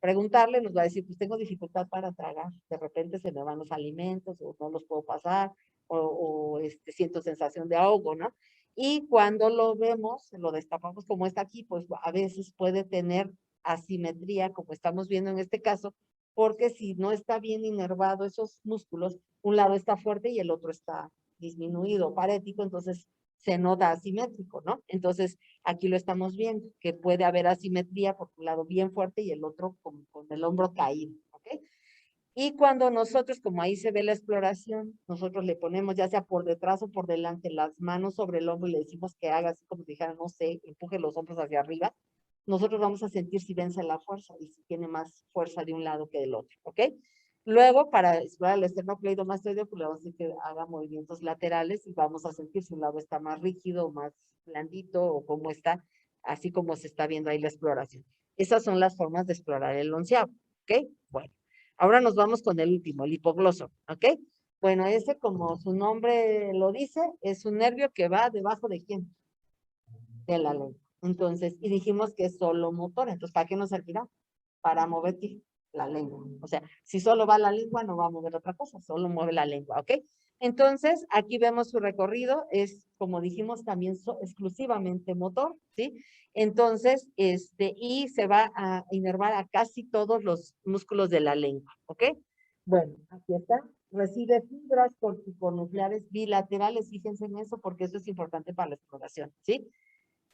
preguntarle nos va a decir, pues tengo dificultad para tragar, de repente se me van los alimentos o no los puedo pasar, o siento sensación de ahogo, ¿no? Y cuando lo vemos, lo destapamos como está aquí, pues a veces puede tener asimetría, como estamos viendo en este caso, porque si no está bien inervado esos músculos, un lado está fuerte y el otro está disminuido, parético, entonces se nota asimétrico, ¿no? Entonces, aquí lo estamos viendo, que puede haber asimetría por un lado bien fuerte y el otro con el hombro caído, ¿ok? Y cuando nosotros, como ahí se ve la exploración, nosotros le ponemos ya sea por detrás o por delante las manos sobre el hombro y le decimos que haga así como si dijera, no sé, empuje los hombros hacia arriba, nosotros vamos a sentir si vence la fuerza y si tiene más fuerza de un lado que del otro, ¿ok? Luego, para explorar el esternocleidomastoideo, pues le vamos a decir que haga movimientos laterales y vamos a sentir si un lado está más rígido o más blandito o cómo está, así como se está viendo ahí la exploración. Esas son las formas de explorar el onceavo, ¿ok? Bueno, ahora nos vamos con el último, el hipogloso, ¿ok? Bueno, ese, como su nombre lo dice, es un nervio que va debajo de ¿quién? De la lengua. Entonces, y dijimos que es solo motor, entonces, ¿para qué nos servirá? Para mover la lengua. O sea, si solo va la lengua, no va a mover otra cosa, solo mueve la lengua, ¿ok? Entonces, aquí vemos su recorrido, es, como dijimos, también exclusivamente motor, ¿sí? Entonces, y se va a inervar a casi todos los músculos de la lengua, ¿ok? Bueno, aquí está. Recibe fibras corticonucleares bilaterales, fíjense en eso, porque eso es importante para la exploración, ¿sí?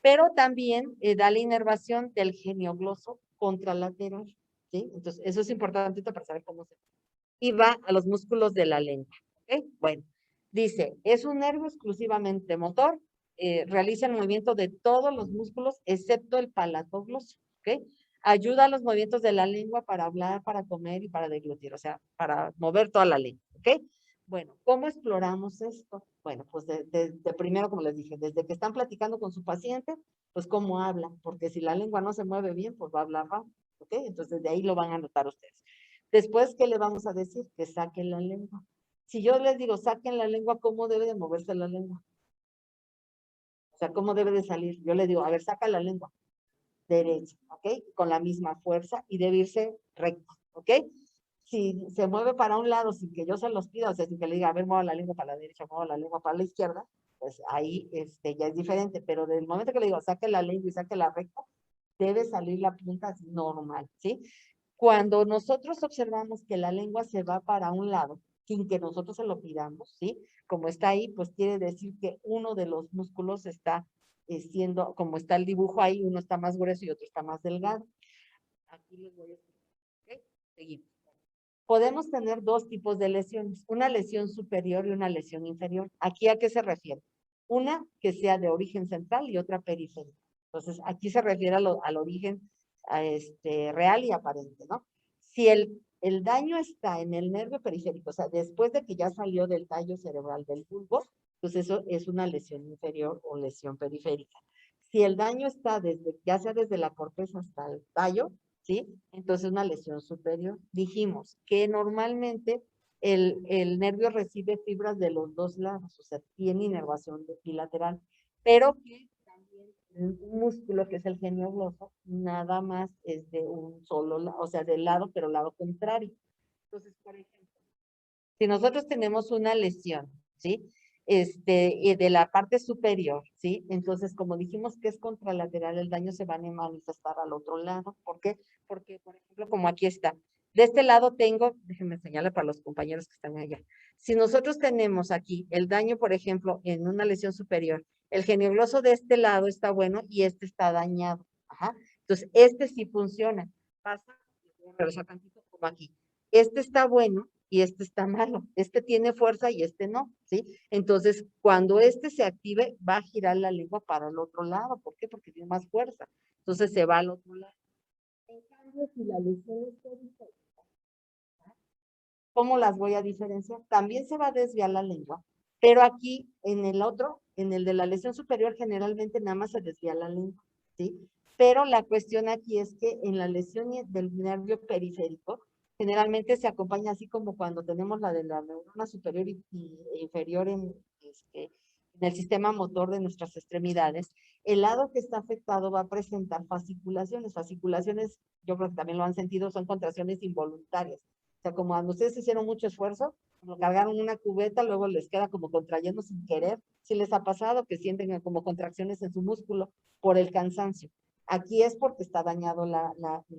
Pero también da la inervación del geniogloso contralateral, ¿sí? Entonces, eso es importante para saber cómo se... Y va a los músculos de la lengua, ¿ok? Bueno, dice, es un nervio exclusivamente motor, realiza el movimiento de todos los músculos excepto el palatogloso, ¿ok? Ayuda a los movimientos de la lengua para hablar, para comer y para deglutir, o sea, para mover toda la lengua, ¿ok? Bueno, ¿cómo exploramos esto? Bueno, pues de primero, como les dije, desde que están platicando con su paciente, pues cómo hablan, porque si la lengua no se mueve bien, pues va a hablar raro, ¿ok? Entonces de ahí lo van a notar ustedes. Después, ¿qué le vamos a decir? Que saquen la lengua. Si yo les digo, saquen la lengua, ¿cómo debe de moverse la lengua? O sea, ¿cómo debe de salir? Yo le digo, a ver, saca la lengua derecha, ¿ok? Con la misma fuerza y debe irse recto, ¿ok? Si se mueve para un lado sin que yo se los pida, o sea, sin que le diga, a ver, mueva la lengua para la derecha, mueva la lengua para la izquierda, pues ahí ya es diferente. Pero del momento que le digo, saque la lengua y saque la recta, debe salir la punta así normal, ¿sí? Cuando nosotros observamos que la lengua se va para un lado, sin que nosotros se lo pidamos, ¿sí? Como está ahí, pues quiere decir que uno de los músculos está siendo, como está el dibujo ahí, uno está más grueso y otro está más delgado. Aquí les voy a explicar, ¿ok? Seguimos. Podemos tener dos tipos de lesiones, una lesión superior y una lesión inferior. ¿Aquí a qué se refiere? Una que sea de origen central y otra periférica. Entonces, aquí se refiere al origen real y aparente, ¿no? Si el daño está en el nervio periférico, o sea, después de que ya salió del tallo cerebral del bulbo, pues eso es una lesión inferior o lesión periférica. Si el daño está ya sea desde la corteza hasta el tallo, ¿sí? Entonces una lesión superior. Dijimos que normalmente el nervio recibe fibras de los dos lados, o sea, tiene inervación bilateral, pero que también un músculo que es el geniogloso, nada más es de un solo lado, o sea, del lado, pero lado contrario. Entonces, por ejemplo, si nosotros tenemos una lesión, ¿sí? De la parte superior, ¿sí? Entonces, como dijimos que es contralateral, el daño se va a manifestar al otro lado. ¿Por qué? Porque, por ejemplo, como aquí está, de este lado tengo, déjenme enseñarle para los compañeros que están allá, Si nosotros tenemos aquí el daño, por ejemplo, en una lesión superior, el geniogloso de este lado está bueno y este está dañado. Ajá. Entonces, este sí funciona. Pasa, voy a regresar tantito como aquí. Este está bueno y este está malo. Este tiene fuerza y este no, ¿sí? Entonces, cuando este se active, va a girar la lengua para el otro lado. ¿Por qué? Porque tiene más fuerza. Entonces, se va al otro lado. En cambio, si la lesión es periférica, ¿cómo las voy a diferenciar? También se va a desviar la lengua, pero aquí en el otro, en el de la lesión superior, generalmente nada más se desvía la lengua, ¿sí? Pero la cuestión aquí es que en la lesión del nervio periférico, generalmente se acompaña así como cuando tenemos la de la neurona superior e inferior en el sistema motor de nuestras extremidades. El lado que está afectado va a presentar fasciculaciones. Fasciculaciones, yo creo que también lo han sentido, son contracciones involuntarias. O sea, como cuando ustedes hicieron mucho esfuerzo, como cargaron una cubeta, luego les queda como contrayendo sin querer. Si les ha pasado que sienten como contracciones en su músculo por el cansancio. Aquí es porque está dañado el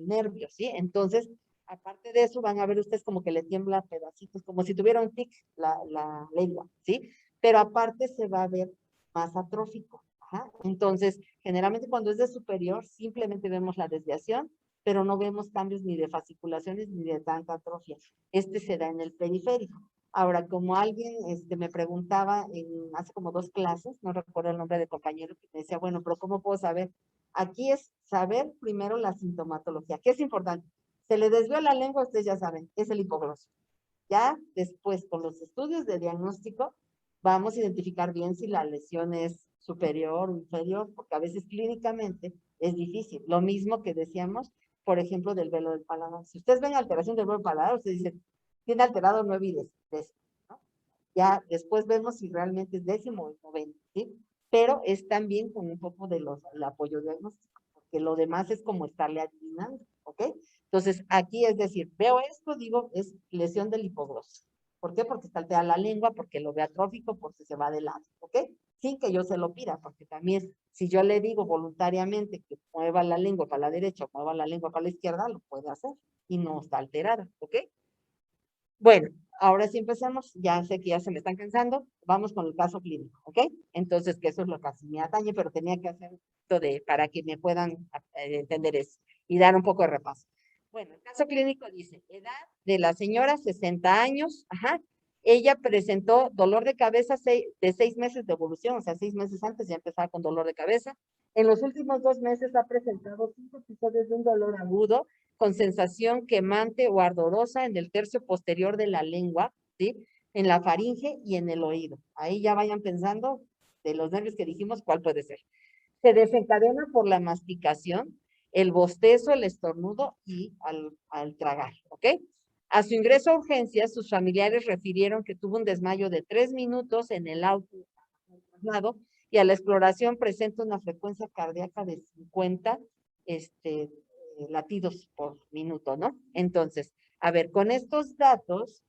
nervio, ¿sí? Entonces, aparte de eso, van a ver ustedes como que le tiembla pedacitos, como si tuviera un tic la lengua, ¿sí? Pero aparte se va a ver más atrófico. Ajá. Entonces, generalmente cuando es de superior, simplemente vemos la desviación, pero no vemos cambios ni de fasciculaciones ni de tanta atrofia. Este se da en el periférico. Ahora, como alguien me preguntaba hace como 2 clases, no recuerdo el nombre del compañero, que me decía, bueno, pero ¿cómo puedo saber? Aquí es saber primero la sintomatología, que es importante. Se le desvió la lengua, ustedes ya saben, es el hipoglosio. Ya después, con los estudios de diagnóstico, vamos a identificar bien si la lesión es superior o inferior, porque a veces clínicamente es difícil. Lo mismo que decíamos, por ejemplo, del velo del paladar. Si ustedes ven alteración del velo del paladar, ustedes dicen, tiene alterado 9 y 10, ¿no? Ya después vemos si realmente es 10º o 90, ¿sí? Pero es también con un poco de el apoyo diagnóstico, porque lo demás es como estarle adivinando, ¿ok? Entonces, aquí es decir, veo esto, digo, es lesión del hipoglosio. ¿Por qué? Porque está alterada la lengua, porque lo ve atrófico, porque se va de lado, ¿ok? Sin que yo se lo pida, porque también, si yo le digo voluntariamente que mueva la lengua para la derecha o mueva la lengua para la izquierda, lo puede hacer y no está alterada, ¿ok? Bueno, ahora sí empezamos. Ya sé que ya se me están cansando. Vamos con el caso clínico, ¿ok? Entonces, que eso es lo que así me atañe, pero tenía que hacer esto para que me puedan entender eso y dar un poco de repaso. Bueno, el caso clínico dice, edad de la señora, 60 años, ajá. Ella presentó dolor de cabeza de 6 meses de evolución, o sea, 6 meses antes ya empezaba con dolor de cabeza. En los últimos 2 meses ha presentado 5 episodios de un dolor agudo con sensación quemante o ardorosa en el tercio posterior de la lengua, ¿sí? En la faringe y en el oído. Ahí ya vayan pensando de los nervios que dijimos, ¿cuál puede ser? Se desencadena por la masticación, el bostezo, el estornudo y al tragar, ¿ok? A su ingreso a urgencias, sus familiares refirieron que tuvo un desmayo de 3 minutos en el auto y a la exploración presenta una frecuencia cardíaca de 50 latidos por minuto, ¿no? Entonces, a ver, con estos datos,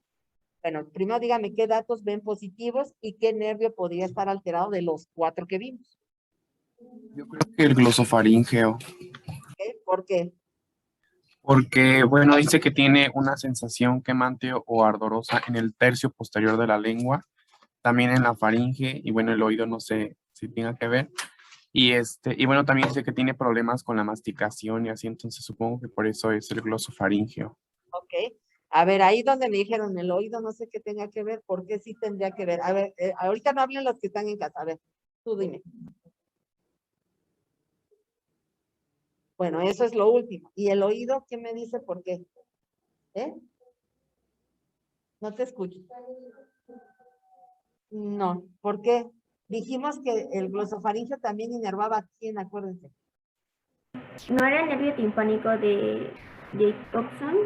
bueno, primero dígame qué datos ven positivos y qué nervio podría estar alterado de los 4 que vimos. Yo creo que el glosofaríngeo, ¿Okay? ¿Por qué? porque, bueno, dice que tiene una sensación quemante o ardorosa en el tercio posterior de la lengua, también en la faringe, y bueno, el oído no sé si tenga que ver. Y bueno, también dice que tiene problemas con la masticación y así, entonces supongo que por eso es el glosofaríngeo. Ok. A ver, ahí donde me dijeron el oído, no sé qué tenga que ver, ¿por qué sí tendría que ver? A ver, ahorita no hablen los que están en casa, a ver, tú dime. Bueno, eso es lo último. ¿Y el oído qué me dice por qué? ¿Eh? No te escucho. No, ¿por qué? Dijimos que el glosofaringeo también inervaba a quién, acuérdense. ¿No era el nervio timpánico de Jacobson?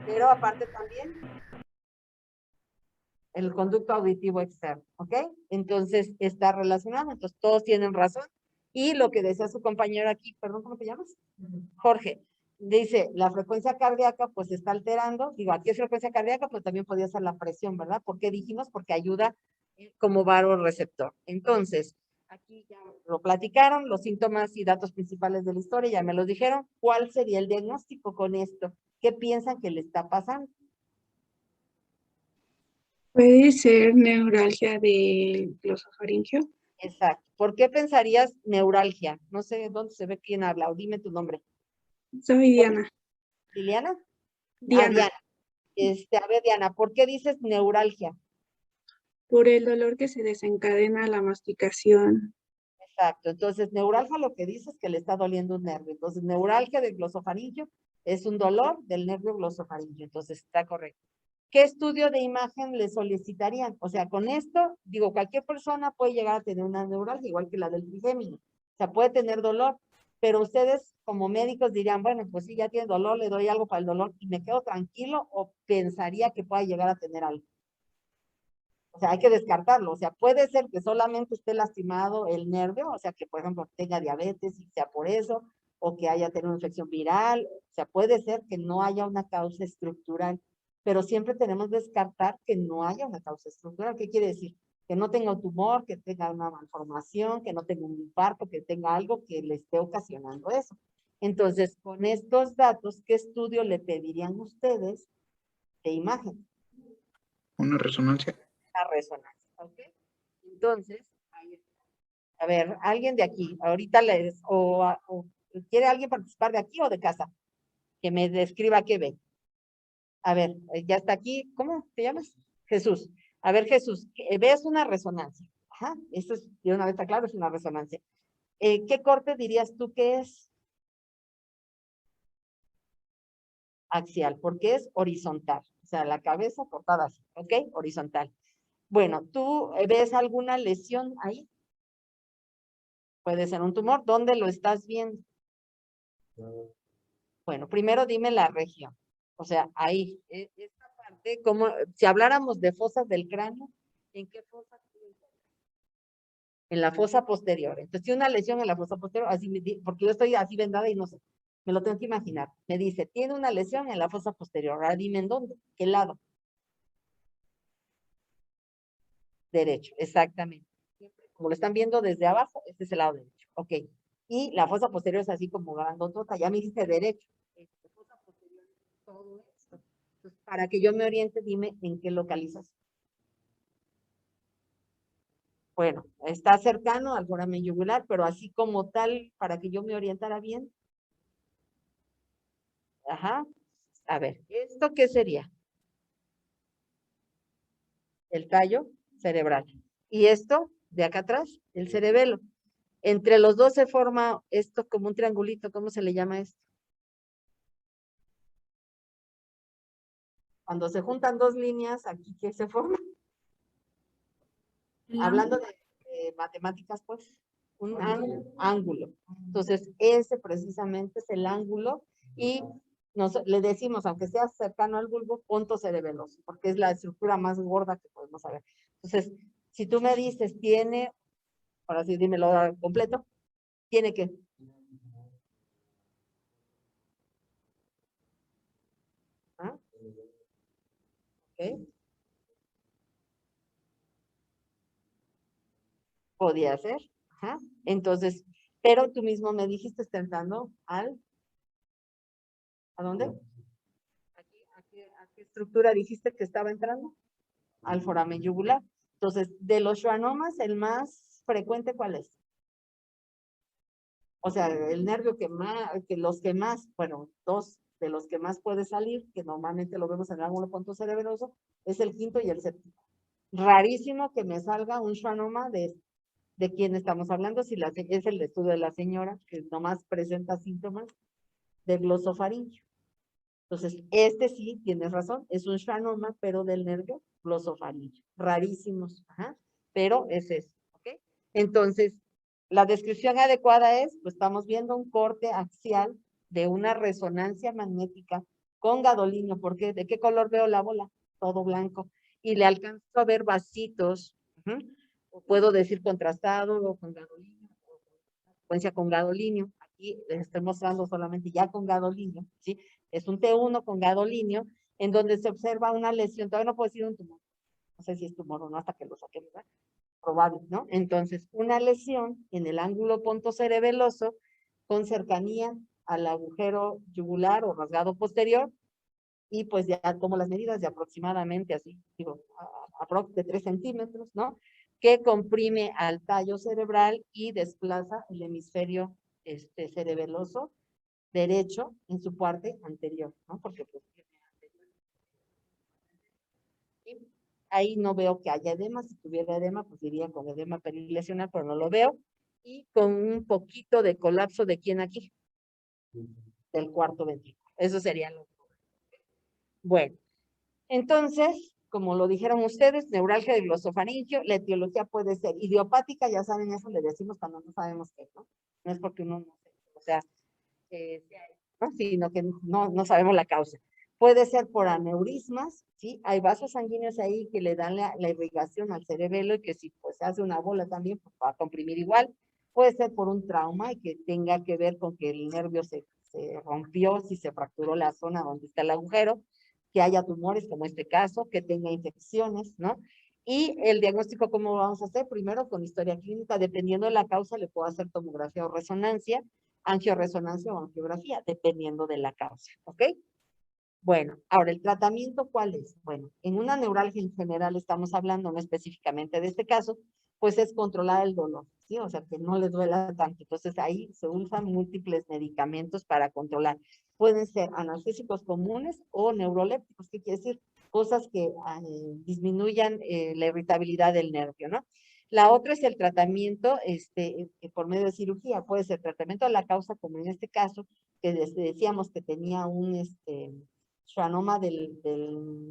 Pero aparte también el conducto auditivo externo, ¿ok? Entonces está relacionado, entonces todos tienen razón. Y lo que decía su compañero aquí, perdón, ¿cómo te llamas? Jorge, dice, la frecuencia cardíaca pues está alterando, digo, aquí es frecuencia cardíaca, pero también podría ser la presión, ¿verdad? ¿Por qué dijimos? Porque ayuda como varoreceptor. Entonces, aquí ya lo platicaron, los síntomas y datos principales de la historia, ya me los dijeron. ¿Cuál sería el diagnóstico con esto? ¿Qué piensan que le está pasando? Puede ser neuralgia del glosofaringio. Exacto. ¿Por qué pensarías neuralgia? No sé dónde se ve quién habla, o dime tu nombre. Soy Diana. ¿Liliana? Ah, Diana, Diana. A ver, Diana, ¿por qué dices neuralgia? por el dolor que se desencadena la masticación. Exacto. Entonces, neuralgia lo que dice es que le está doliendo un nervio. Entonces, neuralgia del glosofaringio es un dolor del nervio glosofaringio. Entonces, está correcto. ¿Qué estudio de imagen le solicitarían? O sea, con esto, digo, cualquier persona puede llegar a tener una neuralgia, igual que la del trigémino. O sea, puede tener dolor, pero ustedes como médicos dirían, bueno, pues sí, ya tiene dolor, le doy algo para el dolor y me quedo tranquilo, o pensaría que pueda llegar a tener algo. O sea, hay que descartarlo. O sea, puede ser que solamente esté lastimado el nervio, o sea, que por ejemplo tenga diabetes y sea por eso, o que haya tenido una infección viral. O sea, puede ser que no haya una causa estructural, pero siempre tenemos que descartar que no haya una causa estructural. ¿Qué quiere decir? Que no tenga un tumor, que tenga una malformación, que no tenga un infarto, que tenga algo que le esté ocasionando eso. Entonces, con estos datos, ¿qué estudio le pedirían ustedes de imagen? Una resonancia. La resonancia, ¿ok? Entonces, ahí está. A ver, alguien de aquí, ahorita les, o ¿quiere alguien participar de aquí o de casa? Que me describa qué ve. A ver, ya está aquí, ¿cómo te llamas? Jesús. A ver, Jesús, ¿ves una resonancia? Ajá, esto es, de una vez está claro, es una resonancia. ¿Qué corte dirías tú que es? Axial, porque es horizontal. O sea, la cabeza cortada así, ¿ok? Horizontal. Bueno, ¿tú ves alguna lesión ahí? Puede ser un tumor. ¿Dónde lo estás viendo? Bueno, primero dime la región. O sea, ahí, esta parte, como si habláramos de fosas del cráneo, ¿en qué fosa? En la fosa posterior. Entonces, tiene una lesión en la fosa posterior, así porque yo estoy así vendada y no sé. Me lo tengo que imaginar. Me dice, tiene una lesión en la fosa posterior. Ahora dime en dónde, qué lado. Derecho, exactamente. Como lo están viendo desde abajo, este es el lado derecho. Ok. Y la fosa posterior es así como grandotota. Ya me dijiste derecho. Fosa posterior, todo esto. Entonces, para que yo me oriente, dime en qué localizas. Bueno, está cercano al foramen yugular, pero así como tal, para que yo me orientara bien. Ajá. A ver, ¿esto qué sería? El tallo cerebral. Y esto, de acá atrás, el cerebelo. Entre los dos se forma esto como un triangulito. ¿Cómo se le llama esto? Cuando se juntan dos líneas, aquí, ¿qué se forma? Hablando de matemáticas, pues, un ángulo. Entonces, ese precisamente es el ángulo y le decimos, aunque sea cercano al bulbo, punto cerebeloso, porque es la estructura más gorda que podemos saber. Entonces, si tú me dices, tiene, ahora sí, dímelo completo, tiene que. ¿Ah? ¿Ok? Podía ser. Ajá. Entonces, pero tú mismo me dijiste, está entrando ¿a dónde? ¿A qué estructura dijiste que estaba entrando? Al foramen yugular. Entonces, de los schwannomas, el más frecuente, ¿cuál es? O sea, el nervio que más, bueno, dos de los que más puede salir, que normalmente lo vemos en el ángulo punto cerebroso, es el quinto y el séptimo. Rarísimo que me salga un schwannoma de quién estamos hablando, si es el estudio de la señora, que nomás presenta síntomas de glosofaringio. Entonces, este sí, tienes razón, es un schwannoma, pero del nervio glosofaringio. Rarísimos, ajá, pero es eso, ¿ok? Entonces, la descripción adecuada es, pues estamos viendo un corte axial de una resonancia magnética con gadolinio, porque ¿de qué color veo la bola? Todo blanco. Y le alcanzo a ver vasitos, o puedo decir contrastado o con gadolinio, o frecuencia con gadolinio. Aquí les estoy mostrando solamente ya con gadolinio, ¿sí? Es un T1 con gadolinio, en donde se observa una lesión. Todavía no puedo decir un tumor. No sé si es tumor o no hasta que lo saquemos, ¿verdad? Probable, ¿no? Entonces, una lesión en el ángulo pontocerebeloso con cercanía al agujero yugular o rasgado posterior, y pues ya tomo las medidas de aproximadamente así, digo, de 3 centímetros, ¿no? Que comprime al tallo cerebral y desplaza el hemisferio cerebeloso derecho en su parte anterior, ¿no? Porque pues ¿sí? Ahí no veo que haya edema. Si tuviera edema, pues iría con edema perilesional, pero no lo veo. Y con un poquito de colapso de quién aquí, del cuarto ventrículo. Eso sería lo. Bueno, entonces, como lo dijeron ustedes, neuralgia del glosofaringio, la etiología puede ser idiopática, ya saben, eso le decimos cuando no sabemos qué, ¿no? No es porque uno no sé, o sea, ¿no? Sino que no sabemos la causa. Puede ser por aneurismas, ¿sí? Hay vasos sanguíneos ahí que le dan la irrigación al cerebelo y que si pues se hace una bola también, pues va a comprimir igual. Puede ser por un trauma y que tenga que ver con que el nervio se rompió, si se fracturó la zona donde está el agujero, que haya tumores como este caso, que tenga infecciones, ¿no? Y el diagnóstico, ¿cómo lo vamos a hacer? Primero con historia clínica, dependiendo de la causa, le puedo hacer tomografía o resonancia, angioresonancia o angiografía, dependiendo de la causa, ¿ok? Bueno, ahora, ¿el tratamiento cuál es? Bueno, en una neuralgia en general estamos hablando, no específicamente de este caso, pues es controlar el dolor, ¿sí? O sea, que no le duela tanto. Entonces, ahí se usan múltiples medicamentos para controlar. Pueden ser analgésicos comunes o neurolépticos, ¿qué quiere decir? Cosas que disminuyan la irritabilidad del nervio, ¿no? La otra es el tratamiento por medio de cirugía. Puede ser tratamiento de la causa, como en este caso, que decíamos que tenía un schwannoma del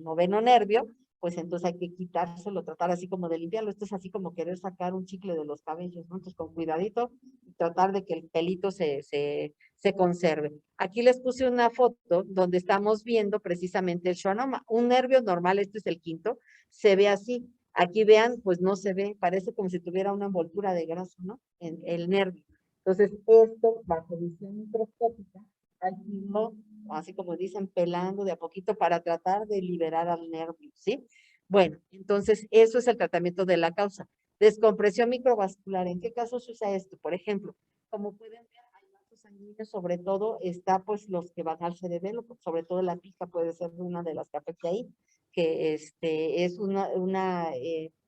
noveno nervio, pues entonces hay que quitárselo, tratar así como de limpiarlo. Esto es así como querer sacar un chicle de los cabellos, ¿no? Entonces con cuidadito, tratar de que el pelito se conserve. Aquí les puse una foto donde estamos viendo precisamente el schwannoma. Un nervio normal, este es el quinto, se ve así. Aquí vean, pues no se ve, parece como si tuviera una envoltura de grasa, ¿no? En el nervio. Entonces, esto, bajo visión microscópica, aquí no, así como dicen, pelando de a poquito para tratar de liberar al nervio, ¿sí? Bueno, entonces, eso es el tratamiento de la causa. Descompresión microvascular, ¿en qué caso se usa esto? Por ejemplo, como pueden ver, hay vasos sanguíneos, sobre todo, está pues los que van al cerebelo, sobre todo la pica puede ser una de las que afecta ahí, que es una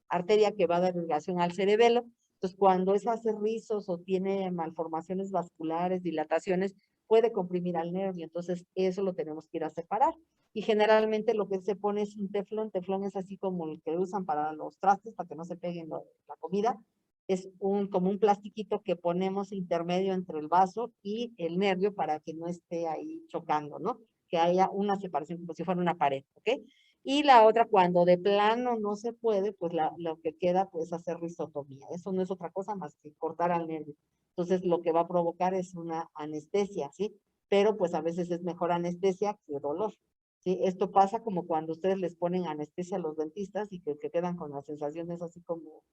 arteria que va a dar irrigación al cerebelo. Entonces, cuando esa hace rizos o tiene malformaciones vasculares, dilataciones, puede comprimir al nervio. Entonces, eso lo tenemos que ir a separar. Y generalmente lo que se pone es un teflón. Teflón es así como el que usan para los trastes, para que no se peguen la comida. Es como un plastiquito que ponemos intermedio entre el vaso y el nervio para que no esté ahí chocando, ¿no? Que haya una separación como si fuera una pared, ¿ok? Y la otra, cuando de plano no se puede, pues lo que queda, pues hacer risotomía. Eso no es otra cosa más que cortar al nervio. Entonces, lo que va a provocar es una anestesia, ¿sí? Pero pues a veces es mejor anestesia que dolor, ¿sí? Esto pasa como cuando ustedes les ponen anestesia a los dentistas y que quedan con las sensaciones así como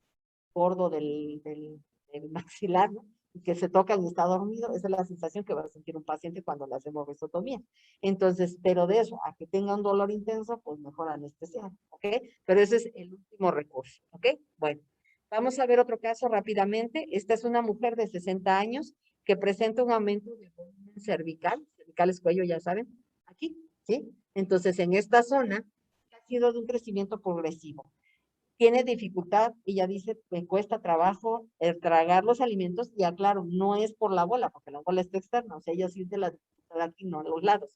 gordo del maxilar, ¿no? Y que se tocan y está dormido. Esa es la sensación que va a sentir un paciente cuando le hacemos risotomía. Entonces, pero de eso, a que tenga un dolor intenso, pues mejor anestesia, ¿ok? Pero ese es el último recurso, ¿ok? Bueno, vamos a ver otro caso rápidamente. Esta es una mujer de 60 años que presenta un aumento de volumen cervical es cuello, ya saben, aquí, ¿sí? Entonces, en esta zona ha sido de un crecimiento progresivo. Tiene dificultad, ella dice, me cuesta trabajo tragar los alimentos, y aclaro, no es por la bola, porque la bola está externa, o sea, ella siente la dificultad aquí, no en los lados,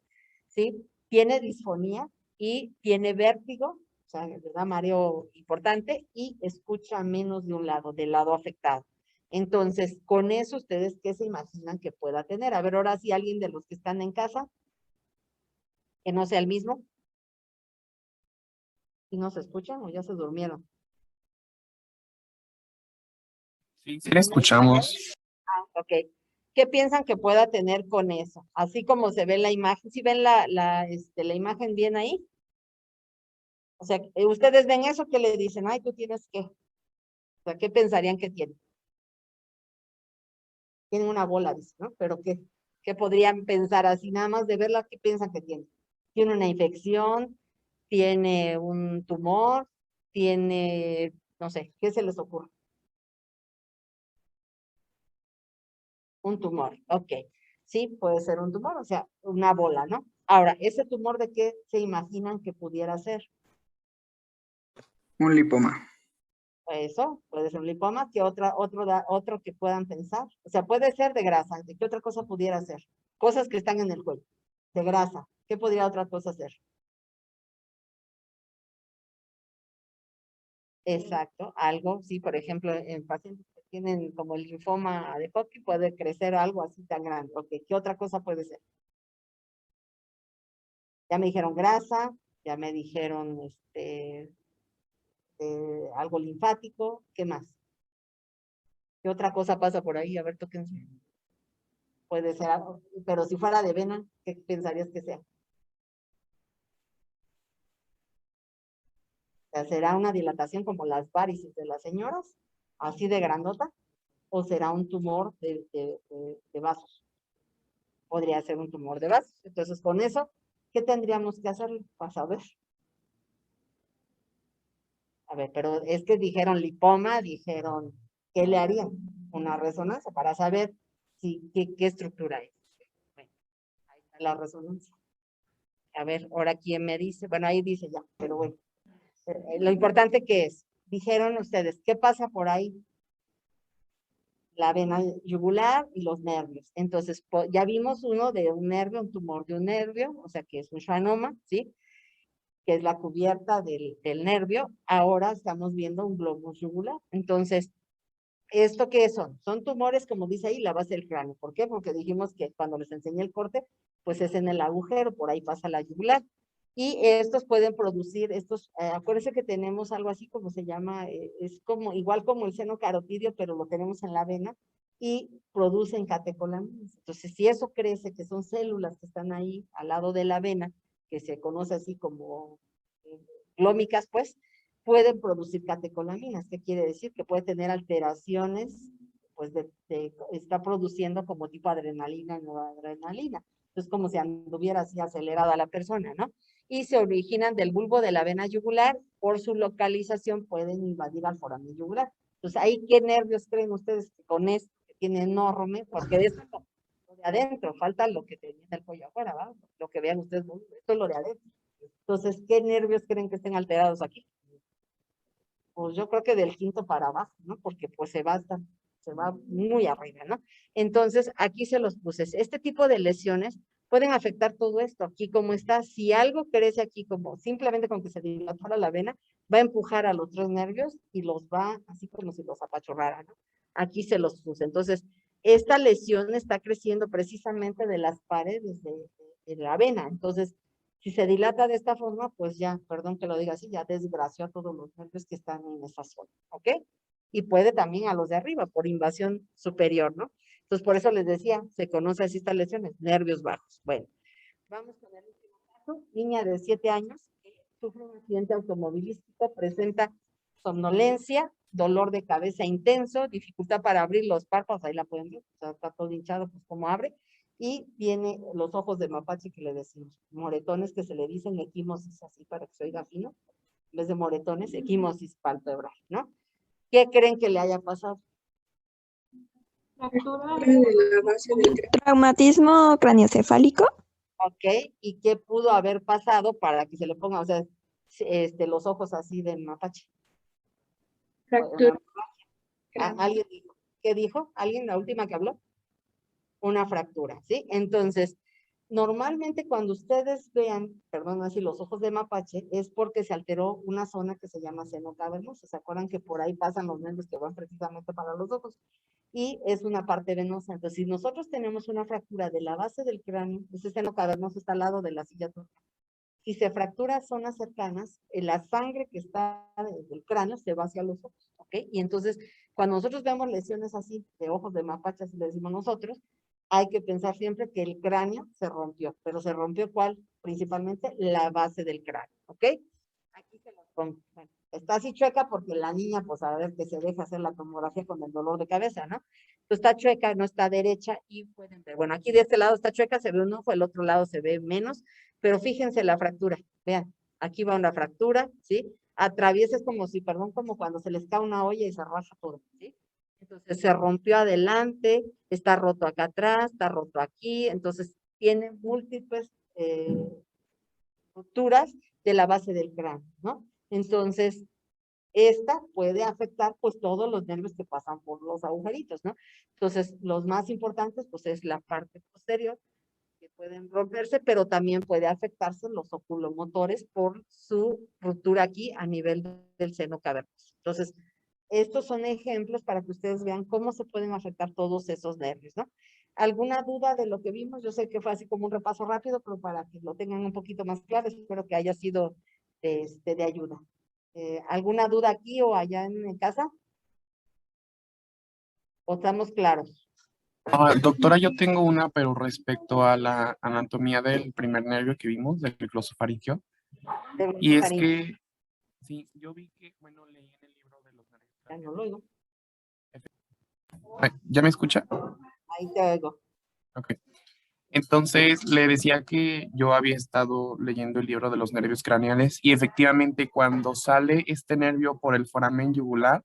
¿sí? Tiene disfonía y tiene vértigo, o sea, le da mareo importante, y escucha menos de un lado, del lado afectado. Entonces, con eso, ¿ustedes qué se imaginan que pueda tener? A ver, ahora sí, alguien de los que están en casa, que no sea el mismo, ¿y no se escuchan o ya se durmieron? Sí, sí la escuchamos. Ok. ¿Qué piensan que pueda tener con eso? Así como se ve en la imagen. ¿Sí ven la imagen bien ahí? O sea, ustedes ven eso, ¿qué le dicen? Ay, tú tienes que. O sea, ¿qué pensarían que tiene? Tiene una bola, dice, ¿no? Pero ¿qué podrían pensar así? Nada más de verla, ¿qué piensan que tiene? Tiene una infección, tiene un tumor, tiene, no sé, ¿qué se les ocurre? Un tumor, ok. Sí, puede ser un tumor, o sea, una bola, ¿no? Ahora, ¿ese tumor de qué se imaginan que pudiera ser? Un lipoma. Eso, puede ser un lipoma, que otro que puedan pensar. O sea, puede ser de grasa. ¿De qué otra cosa pudiera ser? Cosas que están en el cuello. De grasa. ¿Qué podría otra cosa ser? Exacto, algo, sí, por ejemplo, en pacientes que tienen como el linfoma de Hodgkin puede crecer algo así tan grande. Ok, ¿qué otra cosa puede ser? Ya me dijeron grasa, ya me dijeron algo linfático, ¿qué más? ¿Qué otra cosa pasa por ahí? A ver, tóquense. Puede ser algo, pero si fuera de vena, ¿qué pensarías que sea? O sea, ¿será una dilatación como las varices de las señoras? ¿Así de grandota? ¿O será un tumor de vasos? Podría ser un tumor de vasos. Entonces, con eso, ¿qué tendríamos que hacer para saber? A ver, pero es que dijeron lipoma, dijeron, ¿qué le harían? Una resonancia para saber qué estructura es. Bueno, ahí está la resonancia. A ver, ahora quién me dice, bueno, ahí dice ya, pero bueno. Lo importante que es, dijeron ustedes, ¿qué pasa por ahí? La vena yugular y los nervios. Entonces, ya vimos uno de un nervio, un tumor de un nervio, o sea que es un schwannoma, ¿sí? Que es la cubierta del nervio. Ahora estamos viendo un globus yugular. Entonces, ¿esto qué son? Son tumores, como dice ahí, la base del cráneo. ¿Por qué? Porque dijimos que cuando les enseñé el corte, pues es en el agujero, por ahí pasa la yugular. Y estos pueden producir, acuérdense que tenemos algo así como se llama, es como, igual como el seno carotidio, pero lo tenemos en la vena y producen catecolaminas. Entonces, si eso crece, que son células que están ahí al lado de la vena, que se conoce así como glómicas, pues, pueden producir catecolaminas. ¿Qué quiere decir? Que puede tener alteraciones, pues, está produciendo como tipo adrenalina y noradrenalina. Entonces, como si anduviera así acelerada la persona, ¿no? Y se originan del bulbo de la vena yugular, por su localización pueden invadir al foramen yugular. Entonces, ahí, ¿qué nervios creen ustedes que con esto que tiene enorme? Porque de esto lo de adentro, falta lo que tenía el cuello afuera, ¿va? Lo que vean ustedes, esto es lo de adentro. Entonces, ¿qué nervios creen que estén alterados aquí? Pues yo creo que del quinto para abajo, ¿no? Porque pues se va muy arriba, ¿no? Entonces, aquí se los puse. Este tipo de lesiones pueden afectar todo esto. Aquí como está, si algo crece aquí como simplemente con que se dilatara la vena, va a empujar a los tres nervios y los va así como si los apachurrara, ¿no? Aquí se los puse. Entonces, esta lesión está creciendo precisamente de las paredes de la vena. Entonces, si se dilata de esta forma, pues ya, perdón que lo diga así, ya desgració a todos los nervios que están en esa zona, ¿ok? Y puede también a los de arriba por invasión superior, ¿no? Entonces, por eso les decía, se conoce así estas lesiones, nervios bajos. Bueno, vamos con el último caso. Niña de 7 años que sufre un accidente automovilístico, presenta somnolencia, dolor de cabeza intenso, dificultad para abrir los párpados, ahí la pueden ver, o sea, está todo hinchado, pues cómo abre, y viene los ojos de mapache que le decimos, moretones que se le dicen equimosis, así para que se oiga fino, en vez de moretones, equimosis palpebral, ¿no? ¿Qué creen que le haya pasado? Fractura de la base del cráneo. Traumatismo craneoencefálico. ¿Ok? ¿Y qué pudo haber pasado para que se le ponga, o sea, los ojos así de mapache? Fractura ¿Alguien dijo? ¿Qué dijo? ¿Alguien la última que habló? Una fractura, ¿sí? Entonces, normalmente cuando ustedes vean, perdón, así los ojos de mapache, es porque se alteró una zona que se llama seno cavernoso. ¿Se acuerdan que por ahí pasan los nervios que van precisamente para los ojos? Y es una parte venosa. Entonces, si nosotros tenemos una fractura de la base del cráneo, ese seno cavernoso está al lado de la silla torácica. Si se fractura zonas cercanas, la sangre que está del cráneo se va hacia los ojos, ¿ok? Y entonces, cuando nosotros vemos lesiones así de ojos de mapache, así le decimos nosotros, hay que pensar siempre que el cráneo se rompió. ¿Pero se rompió cuál? Principalmente la base del cráneo, ¿ok? Aquí se los pongo. Bueno, está así chueca porque la niña, pues a ver que se deja hacer la tomografía con el dolor de cabeza, ¿no? Entonces está chueca, no está derecha y pueden ver. Bueno, aquí de este lado está chueca, se ve un ojo, el otro lado se ve menos, pero fíjense la fractura. Vean, aquí va una fractura, ¿sí? Atraviesa, es como si, perdón, como cuando se les cae una olla y se raja todo, ¿sí? Entonces se rompió adelante, está roto acá atrás, está roto aquí, entonces tiene múltiples rupturas de la base del cráneo, ¿no? Entonces, esta puede afectar pues todos los nervios que pasan por los agujeritos, ¿no? Entonces, los más importantes pues es la parte posterior, que pueden romperse, pero también puede afectarse los oculomotores por su ruptura aquí a nivel del seno cavernoso. Entonces, estos son ejemplos para que ustedes vean cómo se pueden afectar todos esos nervios, ¿no? ¿Alguna duda de lo que vimos? Yo sé que fue así como un repaso rápido, pero para que lo tengan un poquito más claro, espero que haya sido de ayuda. ¿Alguna duda aquí o allá en casa? ¿O estamos claros? Doctora, yo tengo una, pero respecto a la anatomía del primer nervio que vimos, del glosofaringeo. Y es que, sí, yo vi que, bueno, leí en el libro de los nervios. Ya no lo oigo. Ay, ¿ya me escucha? Ahí te oigo. Ok. Entonces le decía que yo había estado leyendo el libro de los nervios craneales y efectivamente cuando sale este nervio por el foramen yugular,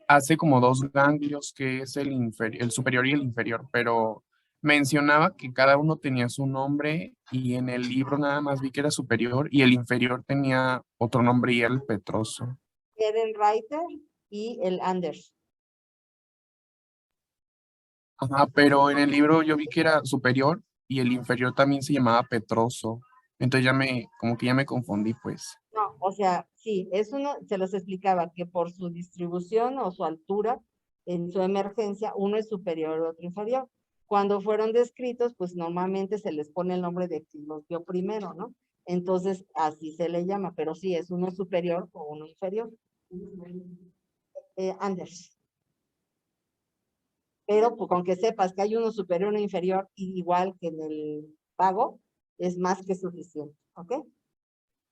hace como dos ganglios que es el superior y el inferior, pero mencionaba que cada uno tenía su nombre y en el libro nada más vi que era superior y el inferior tenía otro nombre y era el petroso. Ehrenreiter y el Anders. Ajá, pero en el libro yo vi que era superior y el inferior también se llamaba petroso. Entonces como que ya me confundí, pues. No, o sea, sí, es uno, se los explicaba que por su distribución o su altura en su emergencia, uno es superior y otro inferior. Cuando fueron descritos, pues normalmente se les pone el nombre de quien los vio primero, ¿no? Entonces, así se le llama, pero sí, es uno superior o uno inferior. Anders. Pero pues, con que sepas que hay uno superior y uno inferior, igual que en el vago, es más que suficiente, ¿ok?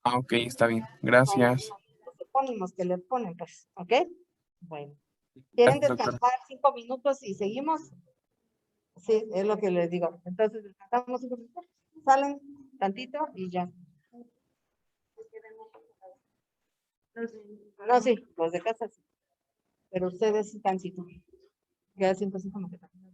Ah, ok, está bien. Gracias. Los epónimos que le ponen, pues, ¿ok? Bueno. ¿Quieren Gracias, doctora. descansar 5 minutos y seguimos? Sí, es lo que les digo. Entonces, descansamos 5 minutos, salen tantito y ya. No, sí, los de casa sí. Pero ustedes sí tantito. Queda 5 como que también.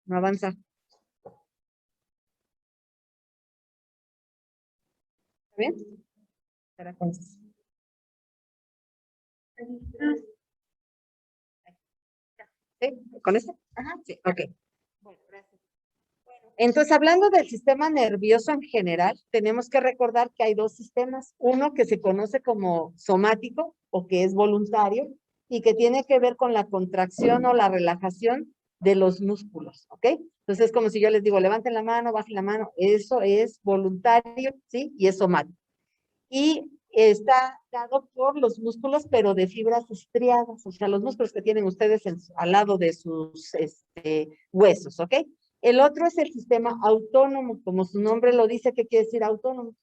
No avanza. ¿Está bien? Espera, entonces. ¿Sí? ¿Con este? Ajá, sí, ok. Bueno, gracias. Entonces, hablando del sistema nervioso en general, tenemos que recordar que hay dos sistemas. Uno que se conoce como somático o que es voluntario y que tiene que ver con la contracción o la relajación de los músculos, ¿ok? Entonces, es como si yo les digo, levanten la mano, bajen la mano. Eso es voluntario, ¿sí? Y es somático. Y está dado por los músculos, pero de fibras estriadas, o sea, los músculos que tienen ustedes al lado de sus huesos, ¿ok? El otro es el sistema autónomo, como su nombre lo dice, ¿qué quiere decir autónomo?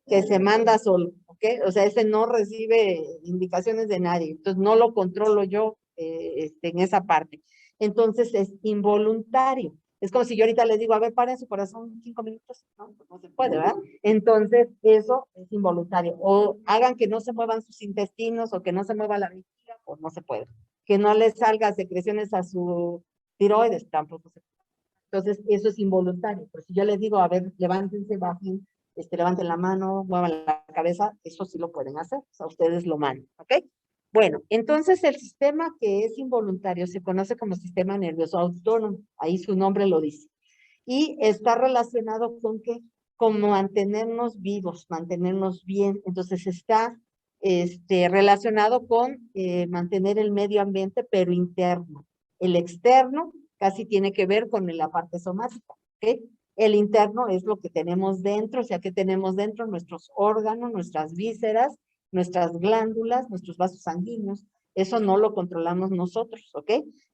Que se manda solo, ¿ok? O sea, ese no recibe indicaciones de nadie, entonces no lo controlo yo en esa parte. Entonces es involuntario. Es como si yo ahorita les digo, a ver, paren su corazón 5 minutos, ¿no? No se puede, ¿verdad? Entonces eso es involuntario. O hagan que no se muevan sus intestinos o que no se mueva la vejiga, pues no se puede. Que no les salga secreciones a su tiroides, tampoco se puede. Entonces, eso es involuntario. Pero si yo les digo, a ver, levántense, bajen, levanten la mano, muevan la cabeza, eso sí lo pueden hacer. O sea, ustedes lo mandan, ¿ok? Bueno, entonces el sistema que es involuntario se conoce como sistema nervioso autónomo. Ahí su nombre lo dice. Y está relacionado con que, con mantenernos vivos, mantenernos bien. Entonces está relacionado con mantener el medio ambiente, pero interno. El externo casi tiene que ver con la parte somática, ¿ok? El interno es lo que tenemos dentro, o sea, que tenemos dentro nuestros órganos, nuestras vísceras, nuestras glándulas, nuestros vasos sanguíneos. Eso no lo controlamos nosotros, ¿ok?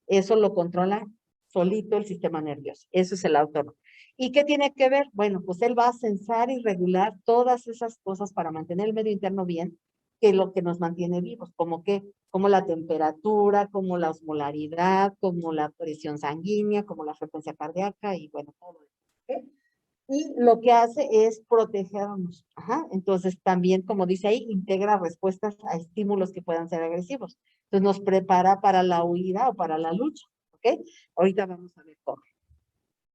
Eso lo controla solito el sistema nervioso. Eso es el autónomo. ¿Y qué tiene que ver? Bueno, pues él va a censar y regular todas esas cosas para mantener el medio interno bien, que lo que nos mantiene vivos, como la temperatura, como la osmolaridad, como la presión sanguínea, como la frecuencia cardíaca y bueno, todo eso. ¿Ok? Y lo que hace es protegernos. Ajá. Entonces también, como dice ahí, integra respuestas a estímulos que puedan ser agresivos. Entonces nos prepara para la huida o para la lucha. ¿Ok? Ahorita vamos a ver cómo.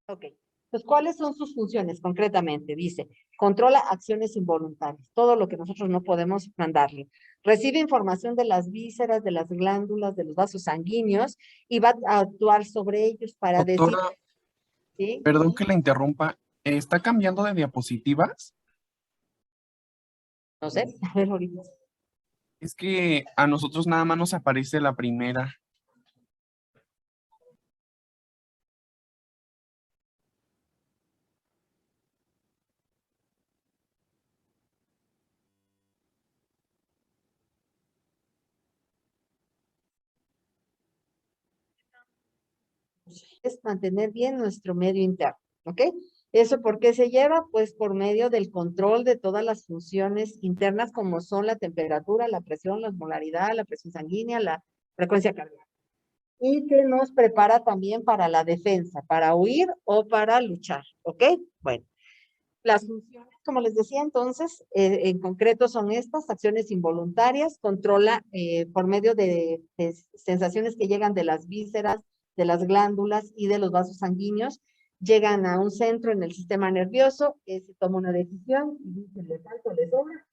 Ok. Pues, ¿cuáles son sus funciones concretamente? Dice, controla acciones involuntarias, todo lo que nosotros no podemos mandarle. Recibe información de las vísceras, de las glándulas, de los vasos sanguíneos y va a actuar sobre ellos para decir, Doctora, ¿sí? perdón que la interrumpa. ¿Está cambiando de diapositivas? No sé, a ver ahorita. Es que a nosotros nada más nos aparece la primera. Es mantener bien nuestro medio interno, ¿ok? ¿Eso por qué se lleva? Pues por medio del control de todas las funciones internas como son la temperatura, la presión, la osmolaridad, la presión sanguínea, la frecuencia cardíaca. Y que nos prepara también para la defensa, para huir o para luchar, ¿ok? Bueno, las funciones, como les decía entonces, en concreto son estas, acciones involuntarias, controla por medio de sensaciones que llegan de las vísceras, de las glándulas y de los vasos sanguíneos, llegan a un centro en el sistema nervioso, se toma una decisión, y dice, le falta, le sobra,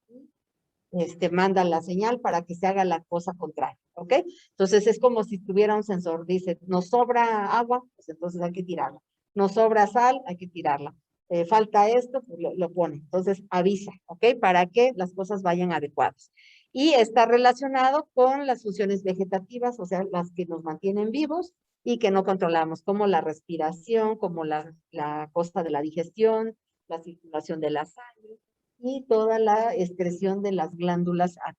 y manda la señal para que se haga la cosa contraria, ¿ok? Entonces es como si tuviera un sensor, dice, nos sobra agua, pues entonces hay que tirarla. Nos sobra sal, hay que tirarla. Falta esto, pues lo pone. Entonces avisa, ¿ok? Para que las cosas vayan adecuadas. Y está relacionado con las funciones vegetativas, o sea, las que nos mantienen vivos y que no controlamos, como la respiración, como la cosa de la digestión, la circulación de la sangre y toda la excreción de las glándulas a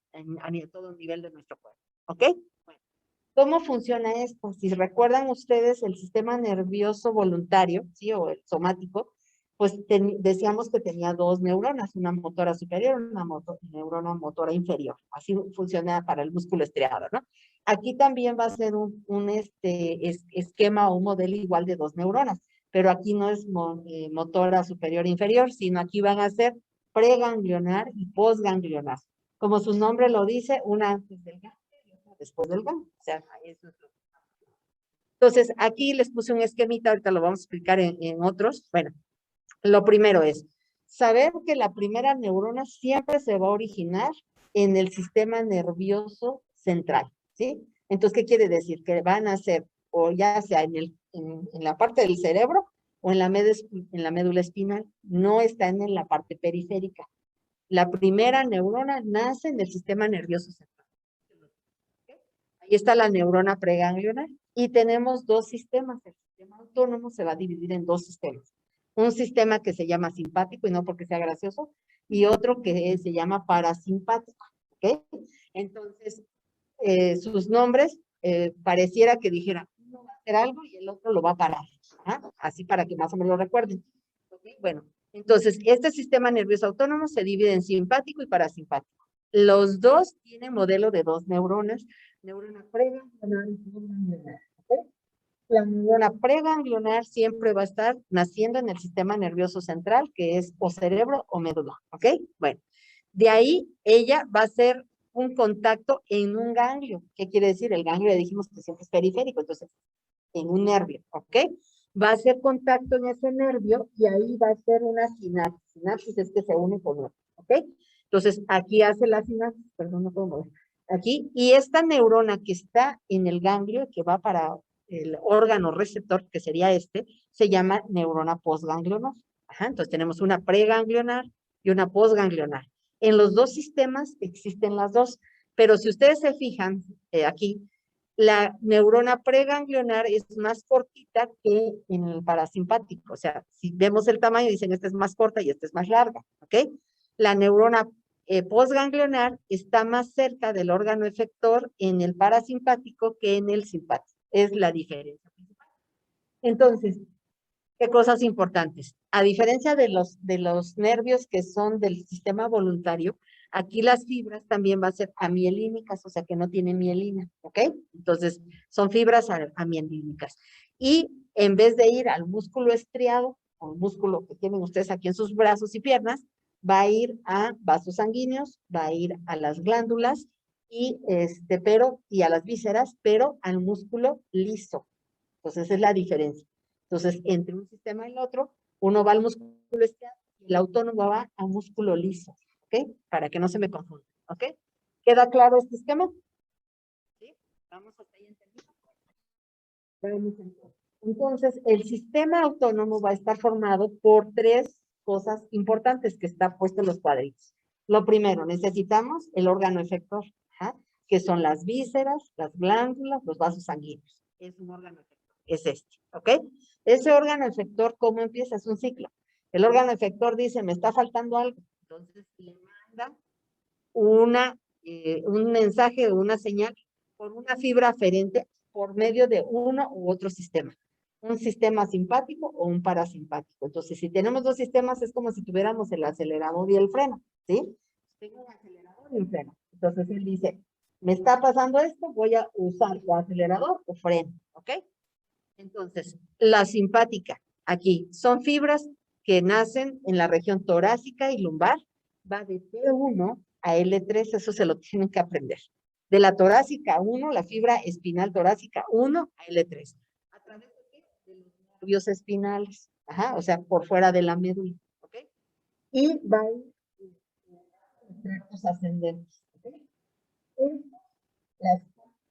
todo nivel de nuestro cuerpo. ¿Ok? Bueno, ¿cómo funciona esto? Si recuerdan ustedes el sistema nervioso voluntario, ¿sí? O el somático, pues decíamos que tenía dos neuronas, una motora superior, una neurona motora inferior. Así funciona para el músculo estriado, ¿no? Aquí también va a ser un esquema o un modelo igual de dos neuronas, pero aquí no es motora superior e inferior, sino aquí van a ser preganglionar y postganglionar. Como su nombre lo dice, una antes del ganglio y otra después del ganglio. O sea, eso es lo que... Entonces, aquí les puse un esquemita, ahorita lo vamos a explicar en otros. Bueno, lo primero es saber que la primera neurona siempre se va a originar en el sistema nervioso central, ¿sí? Entonces, ¿qué quiere decir? Que van a ser, o ya sea en la parte del cerebro, o en la médula espinal, no están en la parte periférica. La primera neurona nace en el sistema nervioso central. Ahí está la neurona preganglionar y tenemos dos sistemas. El sistema autónomo se va a dividir en dos sistemas. Un sistema que se llama simpático, y no porque sea gracioso, y otro que se llama parasimpático. ¿Ok? Entonces, sus nombres pareciera que dijera, uno va a hacer algo y el otro lo va a parar. ¿Ah? Así para que más o menos lo recuerden. ¿Okay? Bueno, entonces este sistema nervioso autónomo se divide en simpático y parasimpático. Los dos tienen modelo de dos neuronas, neurona preganglionar y postganglionar. ¿Okay? La neurona preganglionar siempre va a estar naciendo en el sistema nervioso central, que es o cerebro o médula. ¿Ok? Bueno, de ahí ella va a hacer un contacto en un ganglio. ¿Qué quiere decir? El ganglio le dijimos que siempre es periférico, entonces en un nervio, ¿ok? Va a hacer contacto en ese nervio y ahí va a ser una sinapsis. Sinapsis es que se une con otro, ¿ok? Entonces aquí hace la sinapsis, perdón, no puedo mover. Aquí, y esta neurona que está en el ganglio, que va para el órgano receptor, que sería se llama neurona postganglionar. Ajá, entonces tenemos una preganglionar y una postganglionar. En los dos sistemas existen las dos, pero si ustedes se fijan aquí, la neurona preganglionar es más cortita que en el parasimpático. O sea, si vemos el tamaño, dicen esta es más corta y esta es más larga, ¿ok? La neurona postganglionar está más cerca del órgano efector en el parasimpático que en el simpático. Es la diferencia principal. Entonces, ¿qué cosas importantes? A diferencia de los nervios que son del sistema voluntario, Aquí las fibras también van a ser amielínicas, o sea que no tienen mielina, ¿ok? Entonces, son fibras amielínicas. Y en vez de ir al músculo estriado, o el músculo que tienen ustedes aquí en sus brazos y piernas, va a ir a vasos sanguíneos, va a ir a las glándulas y y a las vísceras, pero al músculo liso. Entonces, esa es la diferencia. Entonces, entre un sistema y el otro, uno va al músculo estriado y el autónomo va al músculo liso, ¿ok? Para que no se me confunda, ¿ok? ¿Queda claro este esquema? ¿Sí? Vamos hasta ahí entendido. Entonces, el sistema autónomo va a estar formado por tres cosas importantes que está puesto en los cuadritos. Lo primero, necesitamos el órgano efector, ¿ah? Que son las vísceras, las glándulas, los vasos sanguíneos. Es un órgano efector, es este, ¿ok? Ese órgano efector, ¿cómo empieza? Es un ciclo. El órgano efector dice, me está faltando algo. Entonces, le manda un mensaje o una señal por una fibra aferente por medio de uno u otro sistema. Un sistema simpático o un parasimpático. Entonces, si tenemos dos sistemas, es como si tuviéramos el acelerador y el freno, ¿sí? Tengo un acelerador y un freno. Entonces, él dice, me está pasando esto, voy a usar o acelerador o freno, ¿ok? Entonces, la simpática, aquí, son fibras que nacen en la región torácica y lumbar, va de T1 a L3, eso se lo tienen que aprender. De la torácica 1, la fibra espinal torácica 1 a L3. ¿A través de qué? De los nervios espinales, ajá, o sea, por fuera de la médula, ¿ok? Y va a ir en tractos ascendentes, ¿ok? Las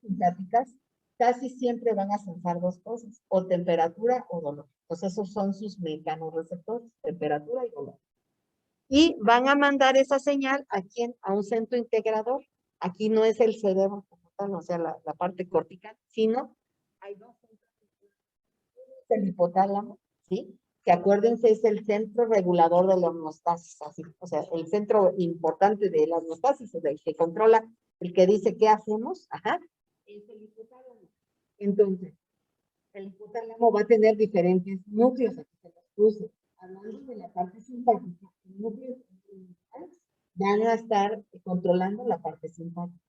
simpáticas casi siempre van a sensar dos cosas, o temperatura o dolor. Entonces, esos son sus mecanorreceptores, temperatura y dolor. Y van a mandar esa señal a quién, a un centro integrador. Aquí no es el cerebro como tal, o sea, la parte cortical, sino hay dos centros. El hipotálamo, ¿sí? Que acuérdense, es el centro regulador de la homeostasis, así, o sea, el centro importante de la homeostasis, el que controla, el que dice qué hacemos, ajá, es el hipotálamo. Entonces, el hipotálamo va a tener diferentes núcleos, aquí se los puse. Hablando de la parte simpática, los núcleos van a estar controlando la parte simpática.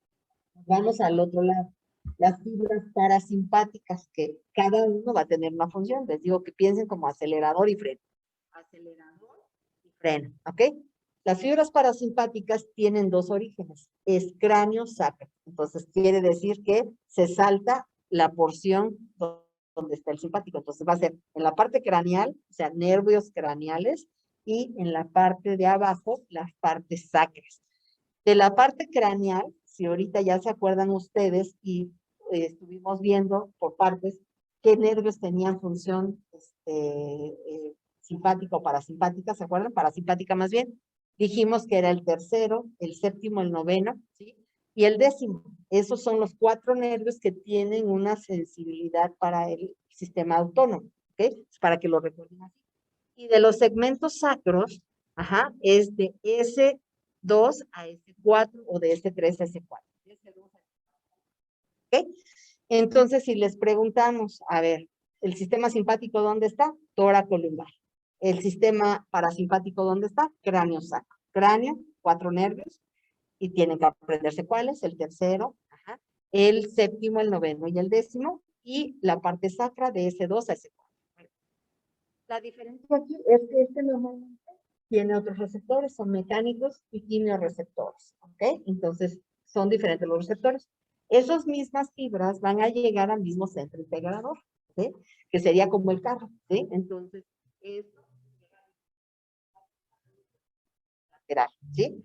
Vamos al otro lado. Las fibras parasimpáticas, que cada uno va a tener una función. Les digo que piensen como acelerador y freno. Acelerador y freno, ¿ok? Las fibras parasimpáticas tienen dos orígenes. Es cráneo sacro. Entonces, quiere decir que se salta la porción donde está el simpático. Entonces, va a ser en la parte craneal, o sea, nervios craneales, y en la parte de abajo, las partes sacras. De la parte craneal, si ahorita ya se acuerdan ustedes y estuvimos viendo por partes qué nervios tenían función simpática o parasimpática, ¿se acuerdan? Parasimpática más bien. Dijimos que era el tercero, el séptimo, el noveno, ¿sí? Y el décimo. Esos son los 4 nervios que tienen una sensibilidad para el sistema autónomo, ¿ok? Para que lo recuerden así. Y de los segmentos sacros, ajá, es de S2 a S4 o de S3 a S4. ¿Ok? Entonces, si les preguntamos, a ver, ¿el sistema simpático dónde está? Tóraco lumbar. ¿El sistema parasimpático dónde está? Cráneo sacro. Cráneo, 4 nervios, y tienen que aprenderse cuáles, el tercero, ajá, el séptimo, el noveno y el décimo, y la parte sacra de S2 a S4. La diferencia aquí es que este normalmente tiene otros receptores, son mecánicos y quimioreceptores, ¿ok? Entonces, son diferentes los receptores. Esas mismas fibras van a llegar al mismo centro integrador, ¿sí? Que sería como el carro, ¿sí? Entonces, esto lateral, ¿sí?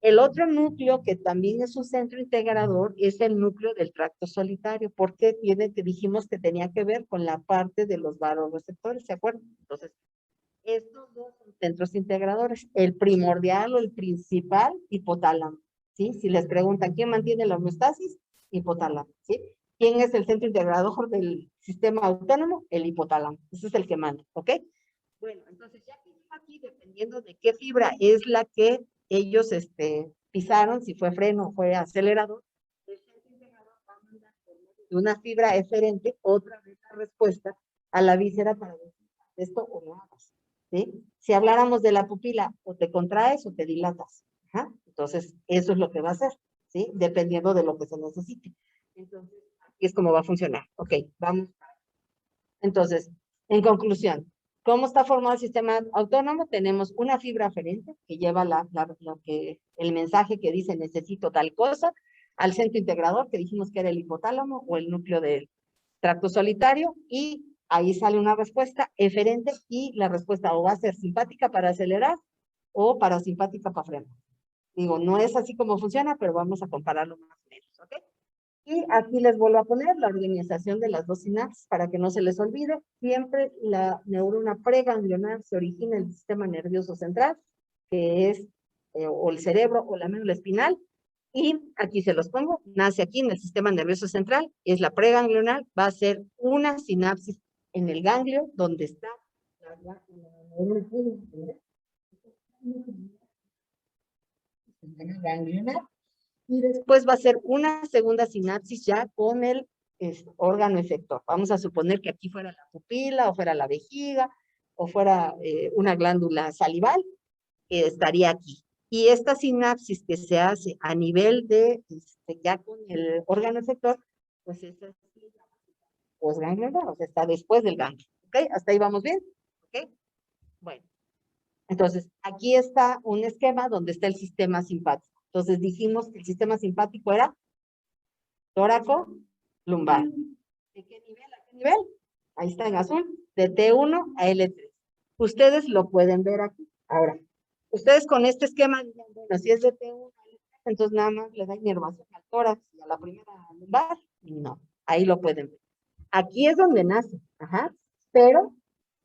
El otro núcleo que también es un centro integrador es el núcleo del tracto solitario, porque dijimos que tenía que ver con la parte de los varoreceptores, ¿se acuerdan? Entonces, estos dos son centros integradores, el primordial o el principal, hipotálamo, ¿sí? Si les preguntan, ¿quién mantiene la homeostasis? Hipotálamo, ¿sí? ¿Quién es el centro integrador del sistema autónomo? El hipotálamo, ese es el que manda, ¿ok? Bueno, entonces ya que aquí, dependiendo de qué fibra es la que ellos pisaron, si fue freno o fue acelerador, el centro integrador va a mandar por medio de una fibra eferente otra vez la respuesta a la víscera para decir esto o no hagas, ¿sí? Si habláramos de la pupila, o te contraes o te dilatas, Ajá. Entonces, eso es lo que va a hacer, ¿sí? Dependiendo de lo que se necesite. Entonces, así es como va a funcionar. Ok, vamos. Entonces, en conclusión, ¿cómo está formado el sistema autónomo? Tenemos una fibra aferente que lleva el mensaje que dice necesito tal cosa, al centro integrador que dijimos que era el hipotálamo o el núcleo del tracto solitario, y ahí sale una respuesta eferente, y la respuesta o va a ser simpática para acelerar o parasimpática para frenar. Digo, no es así como funciona, pero vamos a compararlo más o menos, ¿ok? Y aquí les vuelvo a poner la organización de las dos sinapsis para que no se les olvide. Siempre la neurona preganglionar se origina en el sistema nervioso central, que es o el cerebro o la médula espinal. Y aquí se los pongo, nace aquí en el sistema nervioso central, es la preganglionar, va a ser una sinapsis en el ganglio donde está la neurona ganglionar. Y después va a ser una segunda sinapsis ya con el órgano efector. Vamos a suponer que aquí fuera la pupila, o fuera la vejiga, o fuera una glándula salival, que estaría aquí. Y esta sinapsis que se hace a nivel de, ya con el órgano efector, pues es posganglionar, o sea, está después del ganglio. ¿Ok? ¿Hasta ahí vamos bien? ¿Ok? Bueno. Entonces, aquí está un esquema donde está el sistema simpático. Entonces, dijimos que el sistema simpático era tóraco, lumbar. ¿De qué nivel a qué nivel? Ahí está en azul, de T1 a L3. Ustedes lo pueden ver aquí. Ahora, ustedes con este esquema, bueno, si es de T1 a L3, entonces nada más le da inervación al tórax y a la primera lumbar. No, ahí lo pueden ver. Aquí es donde nace, ajá, pero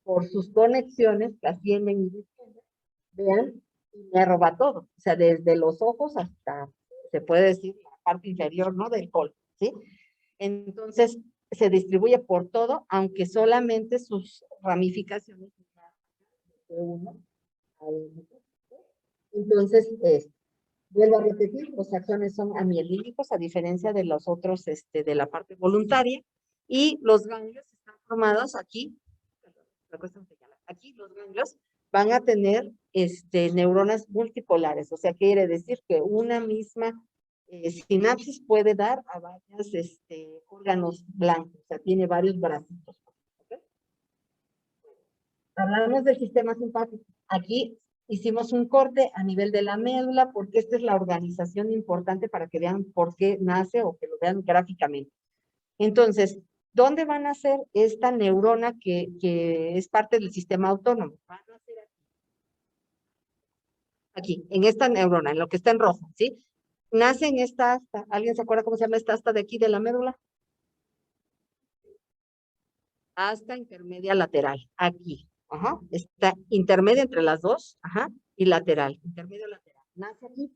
por sus conexiones que ascienden y descienden, vean, me roba todo, o sea, desde los ojos hasta, se puede decir, la parte inferior, ¿no? Del colon, ¿sí? Entonces, se distribuye por todo, aunque solamente sus ramificaciones. Entonces, vuelvo a repetir, los axones son amielínicos, a diferencia de los otros, de la parte voluntaria, y los ganglios están formados aquí, aquí los ganglios van a tener neuronas multipolares, o sea, quiere decir que una misma sinapsis puede dar a varios órganos blancos, o sea, tiene varios bracitos. ¿Okay? Hablamos del sistema simpático. Aquí hicimos un corte a nivel de la médula, porque esta es la organización importante para que vean por qué nace o que lo vean gráficamente. Entonces, ¿dónde van a nacer esta neurona que es parte del sistema autónomo? Van a nacer aquí, en esta neurona, en lo que está en rojo, ¿sí? Nace en esta asta. ¿Alguien se acuerda cómo se llama esta asta de aquí de la médula? Asta intermedia lateral, aquí. Ajá. Está intermedia entre las dos, ajá, y lateral, intermedio lateral. Nace aquí.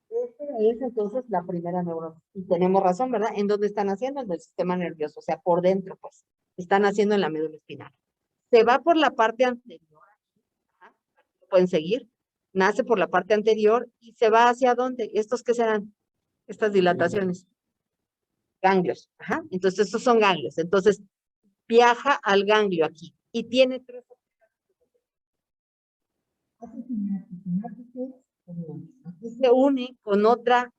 Esta es entonces la primera neurona. Y tenemos razón, ¿verdad? ¿En dónde están haciendo? En el sistema nervioso, o sea, por dentro, pues. Están haciendo en la médula espinal. Se va por la parte anterior. Ajá. Pueden seguir. Nace por la parte anterior y se va hacia dónde. ¿Estos qué serán? Estas dilataciones. Ganglios. Ajá. Entonces, estos son ganglios. Entonces, viaja al ganglio aquí. Y tiene tres. Aquí se une con otra,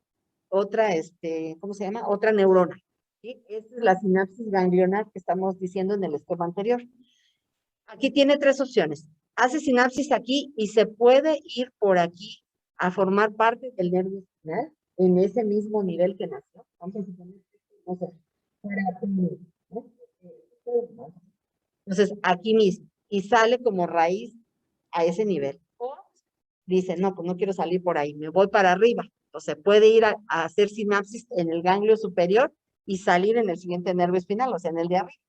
¿cómo se llama? Otra neurona. ¿Sí? Esta es la sinapsis ganglionar que estamos diciendo en el esquema anterior. Aquí tiene tres opciones. Hace sinapsis aquí y se puede ir por aquí a formar parte del nervio espinal en ese mismo nivel que nació. Vamos a suponer que, no sé, fuera aquí, ¿no? Entonces, aquí mismo. Y sale como raíz a ese nivel. O dice, no, pues no quiero salir por ahí, me voy para arriba. Entonces, puede ir a hacer sinapsis en el ganglio superior y salir en el siguiente nervio espinal, o sea, en el de arriba.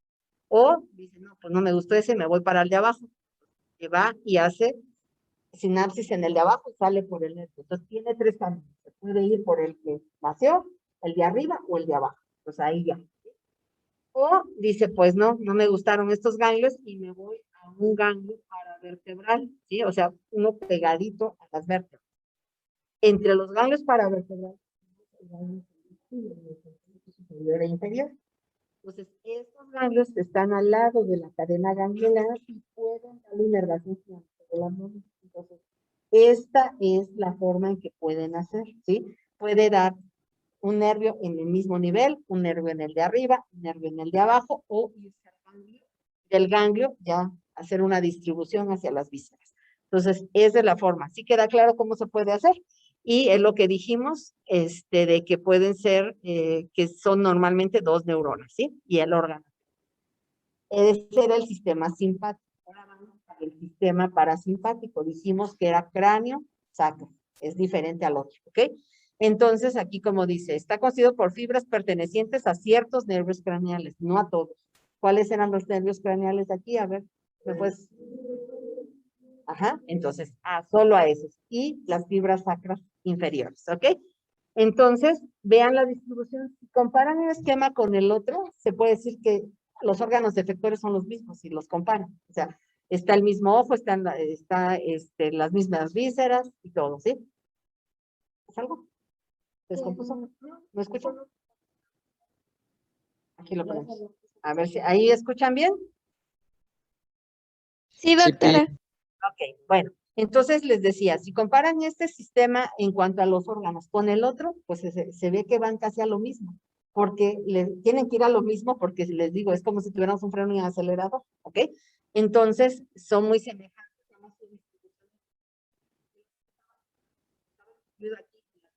O dice, no, pues no me gustó ese, me voy para el de abajo. Que va y hace sinapsis en el de abajo y sale por el nervio. Entonces, tiene tres caminos. Se puede ir por el que nació, el de arriba o el de abajo. Pues ahí ya. O dice, pues no, no me gustaron estos ganglios y me voy a un ganglio paravertebral, ¿sí? O sea, uno pegadito a las vértebras. Entre los ganglios paravertebrales, el ganglio superior e inferior. Entonces, estos ganglios están al lado de la cadena ganglionar y pueden dar inervación de la médula. Entonces, Esta es la forma en que pueden hacer, ¿sí? Puede dar un nervio en el mismo nivel, un nervio en el de arriba, un nervio en el de abajo, o irse al ganglio, del ganglio ya hacer una distribución hacia las vísceras. Entonces, esa es la forma. ¿Sí queda claro cómo se puede hacer? Y es lo que dijimos, de que pueden ser, que son normalmente 2 neuronas, ¿sí? Y el órgano. Ese era el sistema simpático. Ahora vamos para el sistema parasimpático. Dijimos que era cráneo, sacro. Es diferente al otro, ¿ok? Entonces, aquí como dice, está constituido por fibras pertenecientes a ciertos nervios craneales, no a todos. ¿Cuáles eran los nervios craneales aquí? A ver, después. Ajá, entonces, solo a esos. Y las fibras sacras inferiores, ¿ok? Entonces, vean la distribución. Si comparan el esquema con el otro, se puede decir que los órganos efectores son los mismos si los comparan. O sea, está el mismo ojo, las mismas vísceras y todo, ¿sí? ¿Es algo? ¿Descompuso? ¿No escuchan? Aquí lo ponemos. A ver si ahí escuchan bien. Sí, doctora. Ok, bueno, entonces les decía, si comparan este sistema en cuanto a los órganos con el otro, pues se ve que van casi a lo mismo, porque tienen que ir a lo mismo porque les digo, es como si tuviéramos un freno y un acelerador, ¿ok? Entonces, son muy semejantes. Aquí en la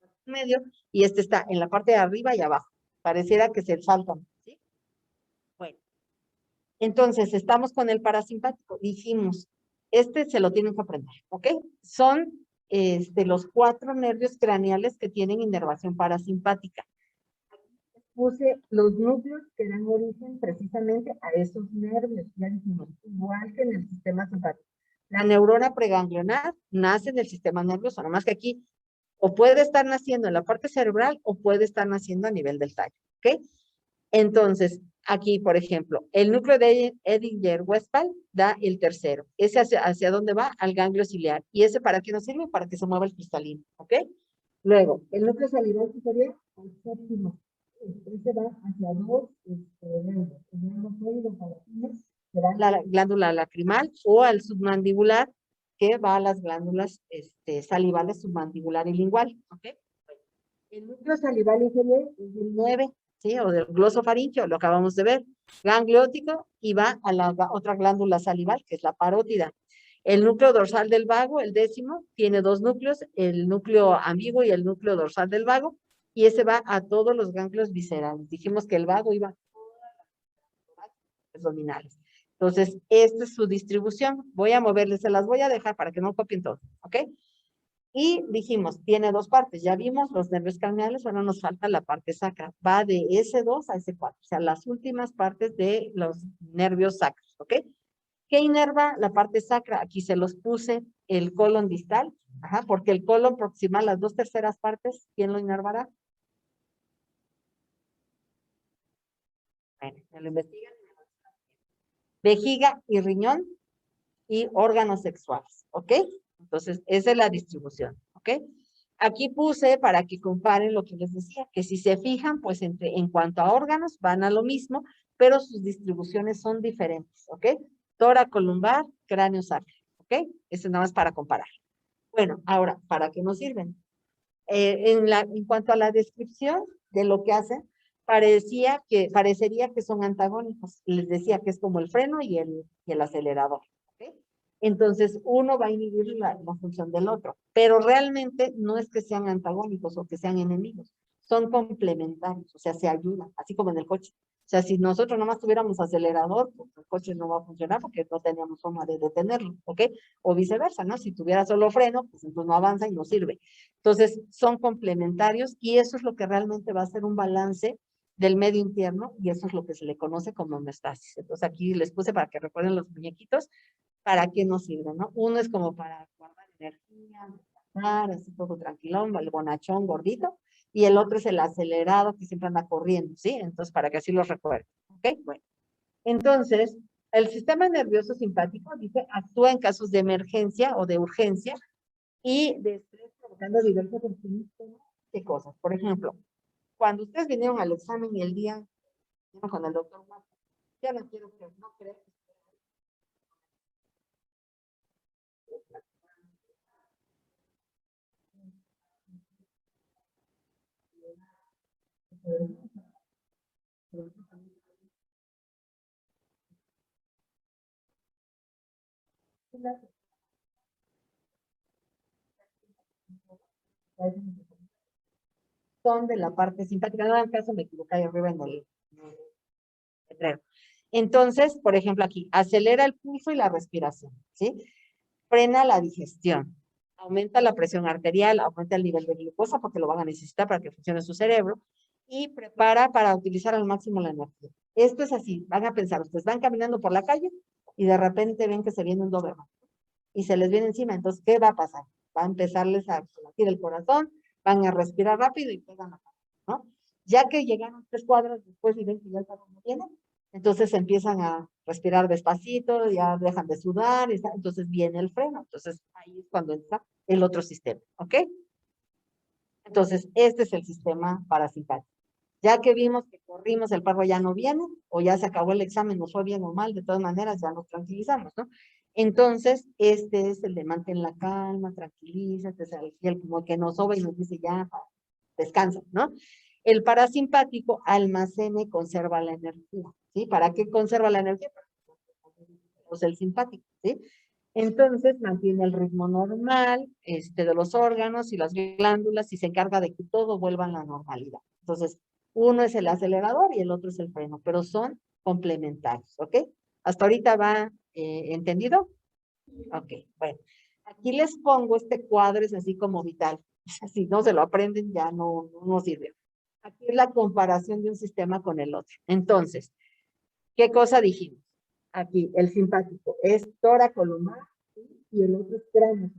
parte medio, y este está en la parte de arriba y abajo. Pareciera que se saltan, ¿sí? Bueno, entonces estamos con el parasimpático. Dijimos, se lo tienen que aprender, ¿ok? Son los 4 nervios craneales que tienen inervación parasimpática. Puse los núcleos que dan origen precisamente a esos nervios, ya dijimos, igual que en el sistema simpático. La neurona preganglionar nace del sistema nervioso, nomás que aquí o puede estar naciendo en la parte cerebral o puede estar naciendo a nivel del tallo, ¿ok? Entonces, aquí, por ejemplo, el núcleo de Edinger-Westphal da el tercero. ¿Ese hacia dónde va? Al ganglio ciliar. ¿Y ese para qué nos sirve? Para que se mueva el cristalino, ¿ok? Luego, el núcleo salival superior, el séptimo. Ese va hacia dos ganglios. El ganglio palatino, que va a la glándula lacrimal, o al submandibular, que va a las glándulas salivales submandibular y lingual, ¿ok? El núcleo salival inferior es el 9, ¿sí? O del glosofaringeo, lo acabamos de ver. Gangliótico, y va a la otra glándula salival, que es la parótida. El núcleo dorsal del vago, el 10º, tiene 2 núcleos, el núcleo ambiguo y el núcleo dorsal del vago, y ese va a todos los ganglios viscerales. Dijimos que el vago iba a todas las abdominales. Entonces, esta es su distribución. Voy a moverles, se las voy a dejar para que no copien todo, ¿ok? Y dijimos, tiene 2 partes. Ya vimos los nervios craneales, ahora nos falta la parte sacra. Va de S2 a S4, o sea, las últimas partes de los nervios sacros, ¿ok? ¿Qué inerva la parte sacra? Aquí se los puse el colon distal, porque el colon proximal, las 2/3 partes, ¿quién lo inervará? Bueno, me lo investigan. Vejiga y riñón y órganos sexuales, ¿ok? Entonces, esa es la distribución, ¿ok? Aquí puse para que comparen lo que les decía, que si se fijan, pues en cuanto a órganos van a lo mismo, pero sus distribuciones son diferentes, ¿ok? Tórax lumbar, cráneo sacro, ¿ok? Eso es nada más para comparar. Bueno, ahora, ¿para qué nos sirven? En cuanto a la descripción de lo que hacen, parecería que son antagónicos. Les decía que es como el freno y el acelerador, ¿ok? Entonces, uno va a inhibir la función del otro, pero realmente no es que sean antagónicos o que sean enemigos, son complementarios, o sea, se ayudan, así como en el coche. O sea, si nosotros nomás tuviéramos acelerador, pues el coche no va a funcionar porque no teníamos forma de detenerlo, ¿ok? O viceversa, ¿no? Si tuviera solo freno, pues entonces no avanza y no sirve. Entonces, son complementarios y eso es lo que realmente va a ser un balance del medio interno y eso es lo que se le conoce como homeostasis. Entonces, aquí les puse para que recuerden los muñequitos, ¿para qué nos sirven, no? Uno es como para guardar energía, descansar, así todo tranquilón, el bonachón gordito, y el otro es el acelerado que siempre anda corriendo, ¿sí? Entonces, para que así los recuerden, ¿ok? Bueno, entonces, el sistema nervioso simpático, dice, actúa en casos de emergencia o de urgencia y de estrés provocando diversas de cosas. Por ejemplo, cuando ustedes vinieron al examen y el día con el doctor Mata, ya no quiero que no crean Son de la parte simpática. No hagan caso, me equivoqué ahí arriba en el letrero. Entonces, por ejemplo, aquí, acelera el pulso y la respiración, ¿sí? Frena la digestión, aumenta la presión arterial, aumenta el nivel de glucosa porque lo van a necesitar para que funcione su cerebro y prepara para utilizar al máximo la energía. Esto es así, van a pensar, ustedes van caminando por la calle y de repente ven que se viene un Doberman y se les viene encima, entonces, ¿qué va a pasar? Va a empezarles a latir el corazón, van a respirar rápido y pegan la cabeza, ¿no? Ya que llegaron 3 cuadras después y ven que ya el carro no viene, entonces empiezan a respirar despacito, ya dejan de sudar, entonces viene el freno. Entonces ahí es cuando entra el otro sistema, ¿ok? Entonces este es el sistema parasimpático. Ya que vimos que corrimos, el perro ya no viene, o ya se acabó el examen, nos fue bien o mal, de todas maneras ya nos tranquilizamos, ¿no? Entonces, este es el de mantén la calma, tranquilízate, y el como que nos soba y nos dice ya, descansa, ¿no? El parasimpático almacena y conserva la energía, ¿sí? ¿Para qué conserva la energía? Pues el simpático, ¿sí? Entonces mantiene el ritmo normal de los órganos y las glándulas y se encarga de que todo vuelva a la normalidad. Entonces, uno es el acelerador y el otro es el freno, pero son complementarios, ¿ok? ¿Hasta ahorita va entendido? Ok, bueno. Aquí les pongo este cuadro, es así como vital. Si no se lo aprenden, ya no sirve. Aquí es la comparación de un sistema con el otro. Entonces, ¿qué cosa dijimos? Aquí, el simpático es tórax lumbar, ¿sí? Y el otro es cráneo.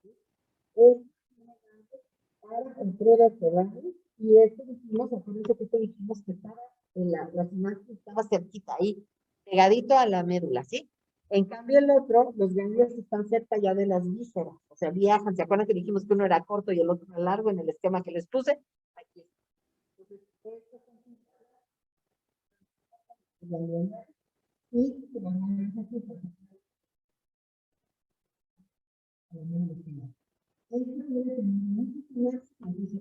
¿Sí? Es para entrega cerebral, y esto dijimos, acuérdense que esto dijimos que estaba en la sinapsis, estaba cerquita ahí, pegadito a la médula, ¿sí? En cambio el otro, los ganglios están cerca ya de las vísceras, o sea, viajan. ¿Se acuerdan que dijimos que uno era corto y el otro era largo en el esquema que les puse? Aquí. Entonces, estos son ganglionares y se van a aquí, por ejemplo, a la médula espinal.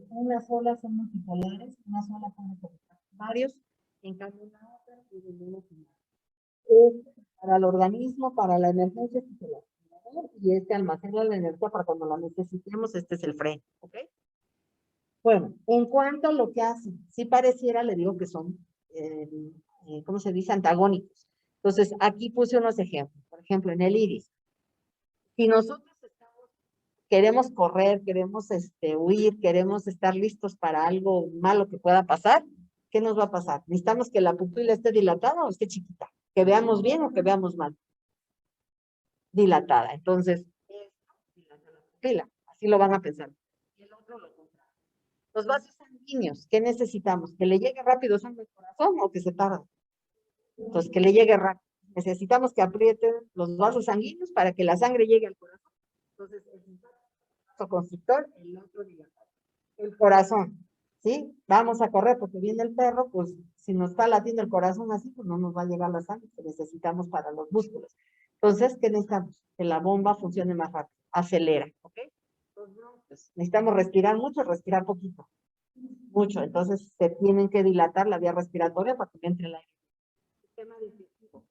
Una sola son multipolares, una sola puede conectar varios, en cambio la otra es uno final. Para el organismo, para la emergencia, este es el acelerador, y este almacena la energía para cuando la necesitemos, este es el freno, ¿ok? Bueno, en cuanto a lo que hacen, si pareciera, le digo que son, ¿cómo se dice? Antagónicos. Entonces, aquí puse unos ejemplos. Por ejemplo, en el iris. Si nosotros queremos correr, queremos huir, queremos estar listos para algo malo que pueda pasar, ¿qué nos va a pasar? Necesitamos que la pupila esté dilatada o esté chiquita, que veamos bien o que veamos mal. Dilatada. Entonces, dilata la pupila, así lo van a pensar. Y el otro lo contrario. Los vasos sanguíneos, ¿qué necesitamos? ¿Que le llegue rápido sangre al corazón o que se tarde? Entonces, que le llegue rápido. Necesitamos que aprieten los vasos sanguíneos para que la sangre llegue al corazón. Entonces, el constrictor, el otro dilatado. El corazón, ¿sí? Vamos a correr porque viene el perro, pues si nos está latiendo el corazón así, pues no nos va a llegar la sangre que necesitamos para los músculos. Entonces, ¿qué necesitamos? Que la bomba funcione más rápido, acelera, ¿ok? Entonces, necesitamos respirar mucho, respirar poquito, mucho. Entonces, se tienen que dilatar la vía respiratoria para que entre el aire. Sistema digestivo.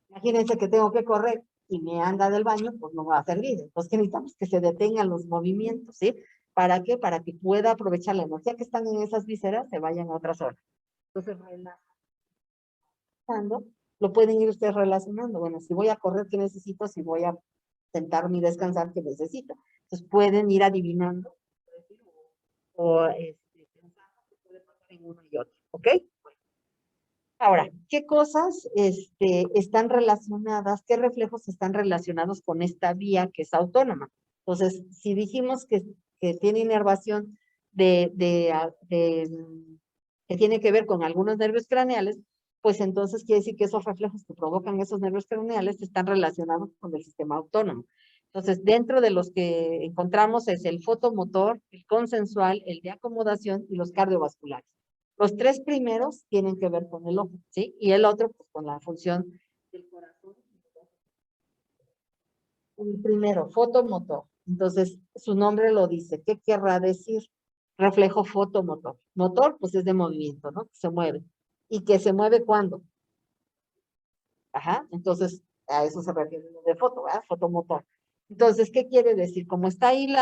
Imagínense que tengo que correr y me anda del baño, pues no va a servir. Entonces, ¿qué necesitamos? Que se detengan los movimientos, ¿sí? ¿Para qué? Para que pueda aprovechar la energía que están en esas vísceras, se vayan a otra zona. Entonces, relajando, lo pueden ir ustedes relacionando. Bueno, si voy a correr, ¿qué necesito? Si voy a sentarme y descansar, ¿qué necesito? Entonces, pueden ir adivinando o pensando que puede pasar en uno y otro, ¿ok? Ahora, ¿qué cosas están relacionadas, qué reflejos están relacionados con esta vía que es autónoma? Entonces, si dijimos que tiene inervación que tiene que ver con algunos nervios craneales, pues entonces quiere decir que esos reflejos que provocan esos nervios craneales están relacionados con el sistema autónomo. Entonces, dentro de los que encontramos es el fotomotor, el consensual, el de acomodación y los cardiovasculares. Los 3 primeros tienen que ver con el ojo, ¿sí? Y el otro, pues, con la función del corazón. El primero, fotomotor. Entonces, su nombre lo dice. ¿Qué querrá decir? reflejo fotomotor. Motor, pues es de movimiento, ¿no? Se mueve. ¿Y que se mueve cuándo? Ajá, entonces a eso se refiere lo de foto, ¿verdad? Fotomotor. Entonces, ¿qué quiere decir? Como está ahí en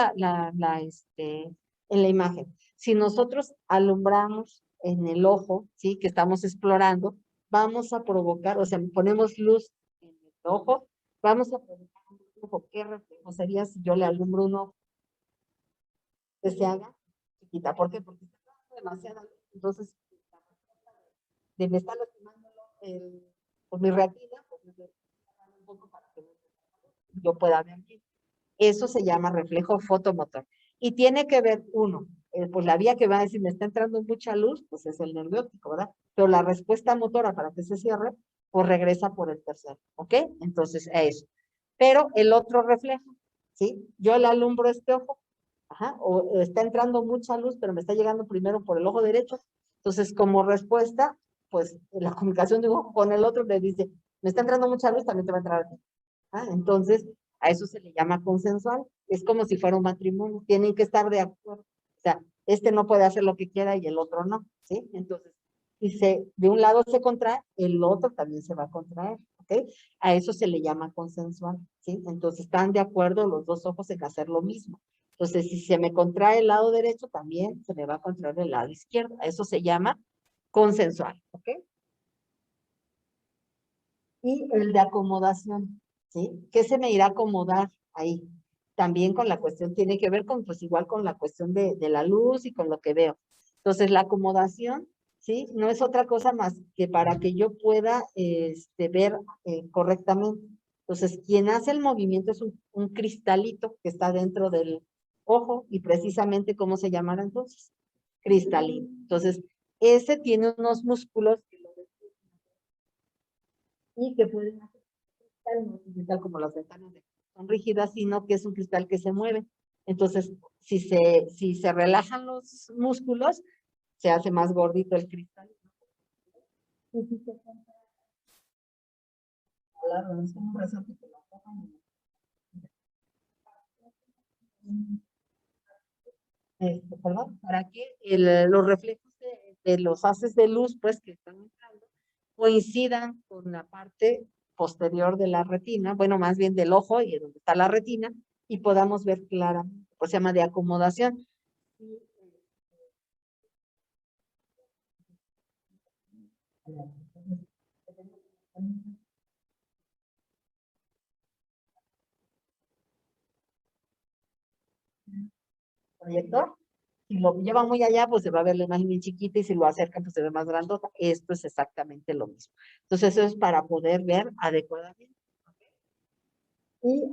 la imagen, si nosotros alumbramos en el ojo, ¿sí? Que estamos explorando, vamos a provocar, o sea, ponemos luz en el ojo, vamos a provocar un reflejo. ¿Qué reflejo sería si yo le alumbro un ojo? Que se haga chiquita. ¿Por qué? Porque está dando demasiada luz. Entonces, de me está lastimando pues, mi retina, pues me estoy cerrando un poco para que yo pueda ver bien. Eso se llama reflejo fotomotor. Y tiene que ver, uno, pues la vía que va a decir, me está entrando mucha luz, pues es el nervio óptico, ¿verdad? Pero la respuesta motora para que se cierre, pues regresa por el tercero, ¿ok? Entonces, a eso. Pero el otro reflejo, ¿sí? Yo le alumbro este ojo, ajá, o está entrando mucha luz, pero me está llegando primero por el ojo derecho. Entonces, como respuesta, pues la comunicación de un ojo con el otro le dice, me está entrando mucha luz, también te va a entrar a ti. ¿Ah? Entonces, a eso se le llama consensual. Es como si fuera un matrimonio. Tienen que estar de acuerdo. O sea, este no puede hacer lo que quiera y el otro no, ¿sí? Entonces, si de un lado se contrae, el otro también se va a contraer, ¿ok? A eso se le llama consensual, ¿sí? Entonces, están de acuerdo los dos ojos en hacer lo mismo. Entonces, si se me contrae el lado derecho, también se me va a contraer el lado izquierdo. A eso se llama consensual, ¿ok? Y el de acomodación, ¿sí? ¿Qué se me irá a acomodar ahí? También con la cuestión, tiene que ver con, pues igual con la cuestión de la luz y con lo que veo. Entonces, la acomodación, ¿sí? No es otra cosa más que para que yo pueda ver correctamente. Entonces, quien hace el movimiento es un cristalito que está dentro del ojo y precisamente, ¿cómo se llamará entonces? Cristalino. Entonces, ese tiene unos músculos y que pueden hacer cristal, no es un cristal como las ventanas son rígidas, sino que es un cristal que se mueve. Entonces, si se relajan los músculos, se hace más gordito el cristal. Y si se contrae, claro, es como un resorte que lo tocan perdón, para que los reflejos de los haces de luz, pues, que están entrando, coincidan con la parte posterior de la retina, bueno, más bien del ojo y donde está la retina, y podamos ver claramente, pues se llama de acomodación. Proyector, si lo lleva muy allá, pues se va a ver la imagen bien chiquita y si lo acercan, pues se ve más grandota. Esto es exactamente lo mismo. Entonces, eso es para poder ver adecuadamente. Y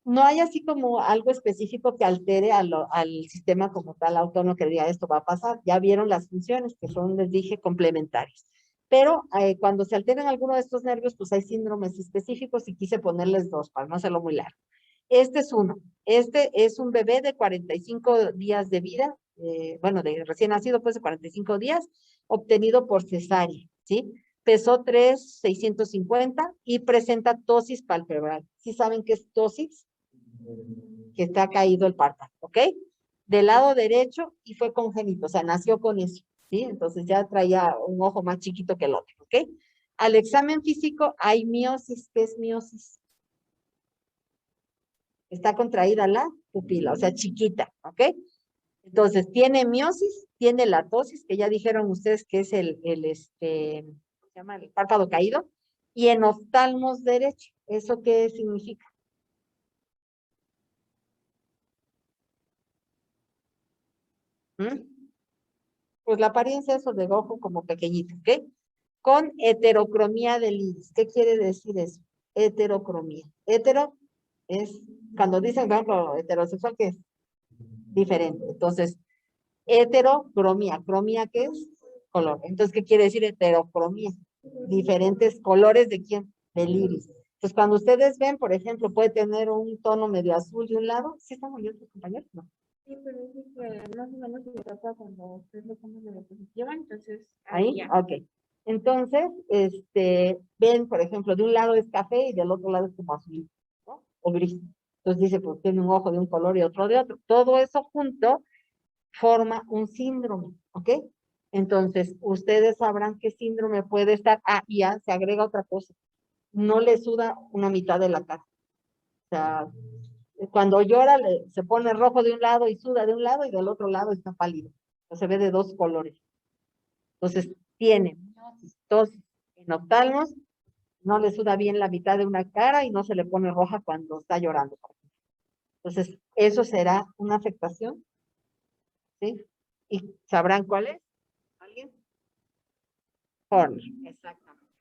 no hay así como algo específico que altere al sistema como tal autónomo que diga esto va a pasar. Ya vieron las funciones que son, les dije, complementarias. Pero cuando se alteran alguno de estos nervios, pues hay síndromes específicos y quise ponerles dos para no hacerlo muy largo. Este es uno. Este es un bebé de 45 días de vida, bueno, de recién nacido, pues de 45 días, obtenido por cesárea, ¿sí? Pesó 3,650 y presenta tosis palpebral. ¿Sí saben qué es tosis? Que está caído el párpado, ¿ok? Del lado derecho y fue congénito, o sea, nació con eso, ¿sí? Entonces ya traía un ojo más chiquito que el otro, ¿ok? Al examen físico hay miosis. ¿Qué es miosis? Está contraída la pupila, o sea, chiquita, ¿ok? Entonces, tiene miosis, tiene la tosis, que ya dijeron ustedes que es ¿cómo se llama? El párpado caído, y en oftalmos derecho. ¿Eso qué significa? ¿Mm? Pues la apariencia es de ojo como pequeñito, ¿ok? Con heterocromía del iris. ¿Qué quiere decir eso? Heterocromía. Hetero es, cuando dicen, por ejemplo, heterosexual, ¿qué es? Diferente. Entonces, heterocromía. ¿Cromía qué es? Color. Entonces, ¿qué quiere decir heterocromía? Diferentes colores de quién? Del iris. Entonces, cuando ustedes ven, por ejemplo, puede tener un tono medio azul de un lado. ¿Sí están oyendo tus compañeros? No. Sí, pero es que más o menos se trata cuando ustedes lo ponen de la positiva, entonces Ahí, ya. ok. Entonces, ven, por ejemplo, de un lado es café y del otro lado es como azul, ¿no? O gris. Entonces dice, pues tiene un ojo de un color y otro de otro. Todo eso junto forma un síndrome, ¿ok? Entonces, ustedes sabrán qué síndrome puede estar. Ah, y ya se agrega otra cosa. No le suda una mitad de la cara. O sea, cuando llora se pone rojo de un lado y suda de un lado y del otro lado está pálido. O se ve de dos colores. Entonces, tiene miosis, tosis, en oftalmos, no le suda bien la mitad de una cara y no se le pone roja cuando está llorando. Entonces, eso será una afectación, ¿sí? ¿Y sabrán cuál es? ¿Alguien? Horner, exactamente.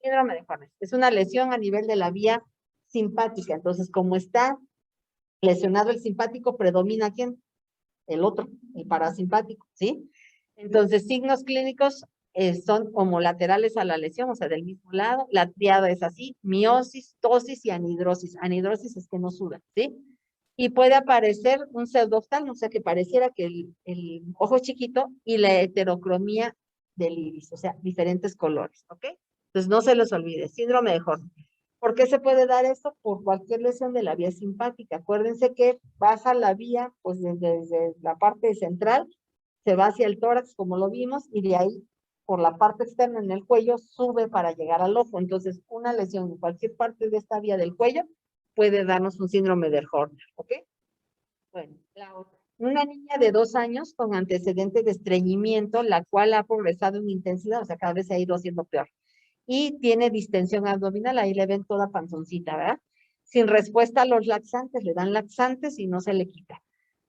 Síndrome de Horner. Es una lesión a nivel de la vía simpática. Entonces, como está lesionado el simpático, predomina ¿quién? El otro, el parasimpático, ¿sí? Entonces, signos clínicos son homolaterales a la lesión, o sea, del mismo lado. La triada es así, miosis, tosis y anhidrosis. Anhidrosis es que no suda, ¿sí? Y puede aparecer un pseudoftalmo, o sea, que pareciera que el ojo es chiquito y la heterocromía del iris, o sea, diferentes colores, ¿ok? Entonces, no se les olvide, síndrome de Horner. ¿Por qué se puede dar esto? Por cualquier lesión de la vía simpática. Acuérdense que baja la vía, pues desde la parte central, se va hacia el tórax, como lo vimos, y de ahí, por la parte externa en el cuello, sube para llegar al ojo. Entonces, una lesión en cualquier parte de esta vía del cuello puede darnos un síndrome de Horner, ¿ok? Bueno, la otra. Una niña de 2 años con antecedentes de estreñimiento, la cual ha progresado en intensidad, o sea, cada vez se ha ido haciendo peor. Y tiene distensión abdominal, ahí le ven toda panzoncita, ¿verdad? Sin respuesta a los laxantes, le dan laxantes y no se le quita.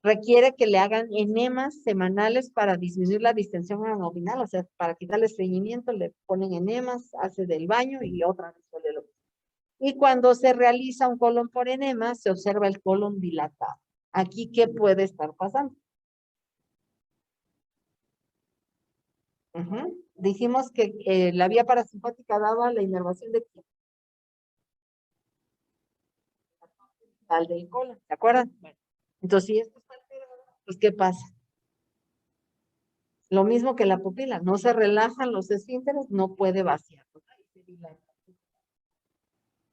Requiere que le hagan enemas semanales para disminuir la distensión abdominal, o sea, para quitar el estreñimiento, le ponen enemas, hace del baño y otra vez suele lo mismo. Y cuando se realiza un colon por enema, se observa el colon dilatado. Aquí, ¿qué puede estar pasando? Dijimos que la vía parasimpática daba la inervación de quién? Al del colon, ¿se acuerdan? Bueno, entonces, si esto está alterado, pues, ¿qué pasa? Lo mismo que la pupila, no se relajan los esfínteres, no puede vaciar.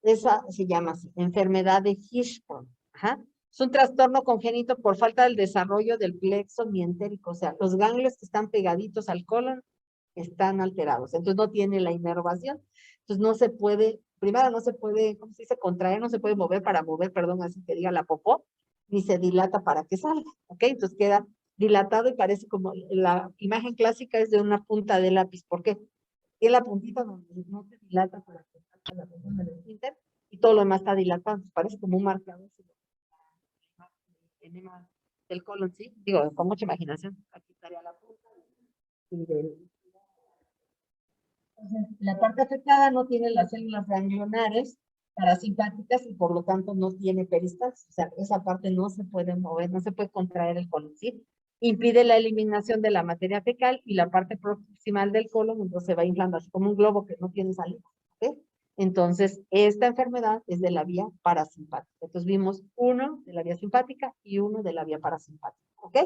Esa se llama así, enfermedad de Hirschsprung. Ajá. Es un trastorno congénito por falta del desarrollo del plexo mientérico, o sea, los ganglios que están pegaditos al colon están alterados, entonces no tiene la inervación, entonces no se puede, primero no se puede, ¿cómo se dice? Contraer, no se puede mover para mover, perdón, así que diga la popó, ni se dilata para que salga, ¿ok? Entonces queda dilatado y parece como, la imagen clásica es de una punta de lápiz, ¿por qué? Tiene la puntita donde no se dilata para que salga la punta del esfínter y todo lo demás está dilatado, parece como un marcador enema del colon, ¿sí? Digo, con mucha imaginación, aquí estaría la punta y la parte afectada no tiene las células ganglionares parasimpáticas y por lo tanto no tiene peristalsis, o sea, esa parte no se puede mover, no se puede contraer el colon, ¿sí? Impide la eliminación de la materia fecal y la parte proximal del colon, entonces se va inflando así como un globo que no tiene salida, ¿ok? Entonces, esta enfermedad es de la vía parasimpática. Entonces, vimos uno de la vía simpática y uno de la vía parasimpática, ¿ok?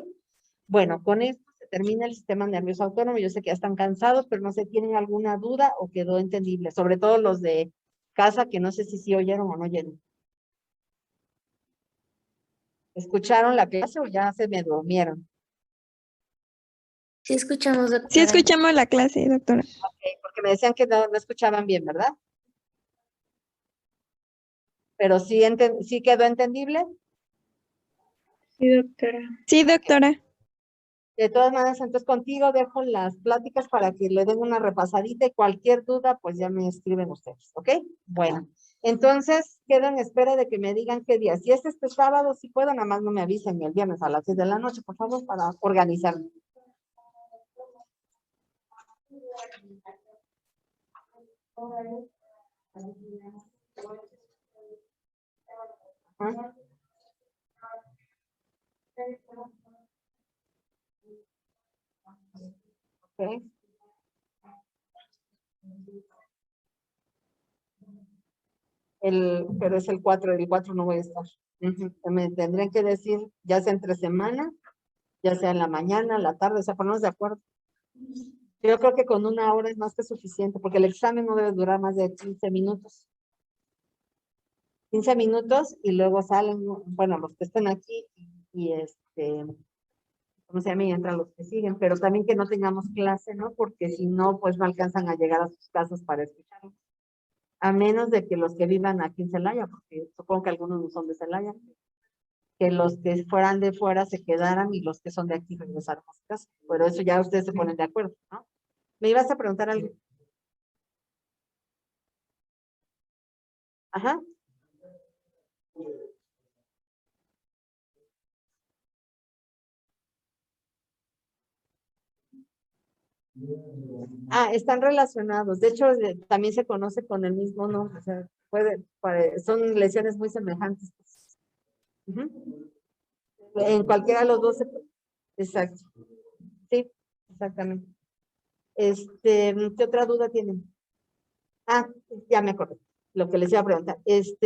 Bueno, con esto se termina el sistema nervioso autónomo. Yo sé que ya están cansados, pero no sé, ¿tienen alguna duda o quedó entendible? Sobre todo los de casa, que no sé si sí oyeron o no oyeron. ¿Escucharon la clase o ya se me durmieron? Sí escuchamos, Sí doctora. escuchamos la clase, doctora. Ok, porque me decían que no escuchaban bien, ¿verdad? Pero sí, sí quedó entendible. Sí, doctora. Sí, doctora. De todas maneras, entonces contigo dejo las pláticas para que le den una repasadita y cualquier duda, pues ya me escriben ustedes, ¿ok? Bueno, entonces quedo en espera de que me digan qué día. Si es este sábado, si puedo, nada más no me avisen el viernes a las 6 de la noche, por favor, para organizarme. ¿Ah? Ok. Pero es el 4 no voy a estar. Me tendrían que decir, ya sea entre semana, ya sea en la mañana, en la tarde, o sea, ponernos de acuerdo. Yo creo que con 1 hora es más que suficiente, porque el examen no debe durar más de 15 minutos. 15 minutos y luego salen, bueno, los que estén aquí y ¿cómo se llama? Y entran los que siguen, pero también que no tengamos clase, ¿no? Porque si no, pues no alcanzan a llegar a sus casas para escucharlo. A menos de que los que vivan aquí en Celaya, porque supongo que algunos no son de Celaya, que los que fueran de fuera se quedaran y los que son de aquí regresaran a su casa. Pero eso ya ustedes se ponen de acuerdo, ¿no? ¿Me ibas a preguntar algo? Ajá. Están relacionados. De hecho, también se conoce con el mismo nombre. O sea, son lesiones muy semejantes. Ujú. En cualquiera de los dos. Exacto. Sí, exactamente. ¿Qué otra duda tienen? Ya me acordé. Lo que les iba a preguntar.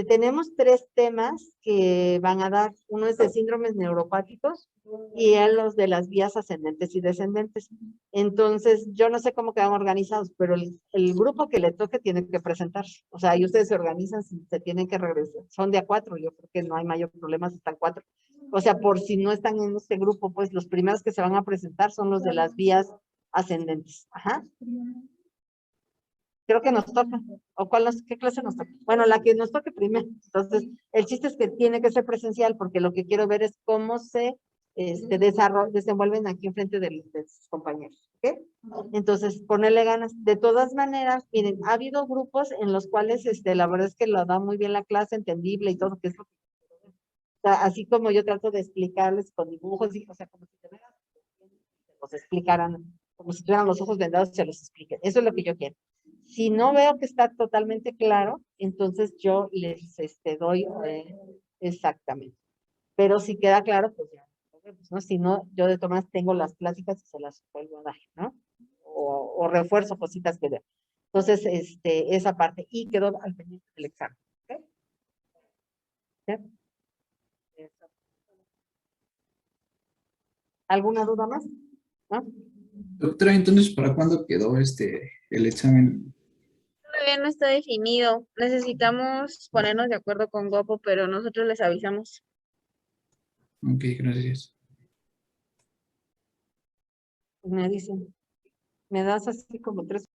Tenemos 3 temas que van a dar. Uno es de síndromes neuropáticos y los de las vías ascendentes y descendentes. Entonces, yo no sé cómo quedan organizados, pero el grupo que le toque tiene que presentar. O sea, y ustedes se organizan si se tienen que regresar. Son de a 4, yo creo que no hay mayor problema si están 4. O sea, por si no están en este grupo, pues los primeros que se van a presentar son los de las vías ascendentes. Ajá. Creo que nos toca. ¿O qué clase nos toca? Bueno, la que nos toque primero. Entonces, el chiste es que tiene que ser presencial porque lo que quiero ver es cómo se desenvuelven aquí enfrente de sus compañeros. ¿Ok? Entonces, ponerle ganas. De todas maneras, miren, ha habido grupos en los cuales la verdad es que lo da muy bien la clase, entendible y todo, que es lo que o sea, así como yo trato de explicarles con dibujos, o sea, como si te vean, los explicaran, como si tuvieran los ojos vendados, se los expliquen. Eso es lo que yo quiero. Si no veo que está totalmente claro, entonces yo les doy exactamente. Pero si queda claro, pues ya, ¿no? Si no, yo de todas maneras tengo las pláticas y se las vuelvo a dar, ¿no? O refuerzo cositas que veo. Entonces, esa parte. Y quedó al pendiente del examen. ¿Ok? ¿Ya? ¿Alguna duda más? ¿No? Doctora, entonces, ¿para cuándo quedó el examen? Todavía no está definido. Necesitamos ponernos de acuerdo con Gopo, pero nosotros les avisamos. Ok, gracias. Me dicen, me das así como 3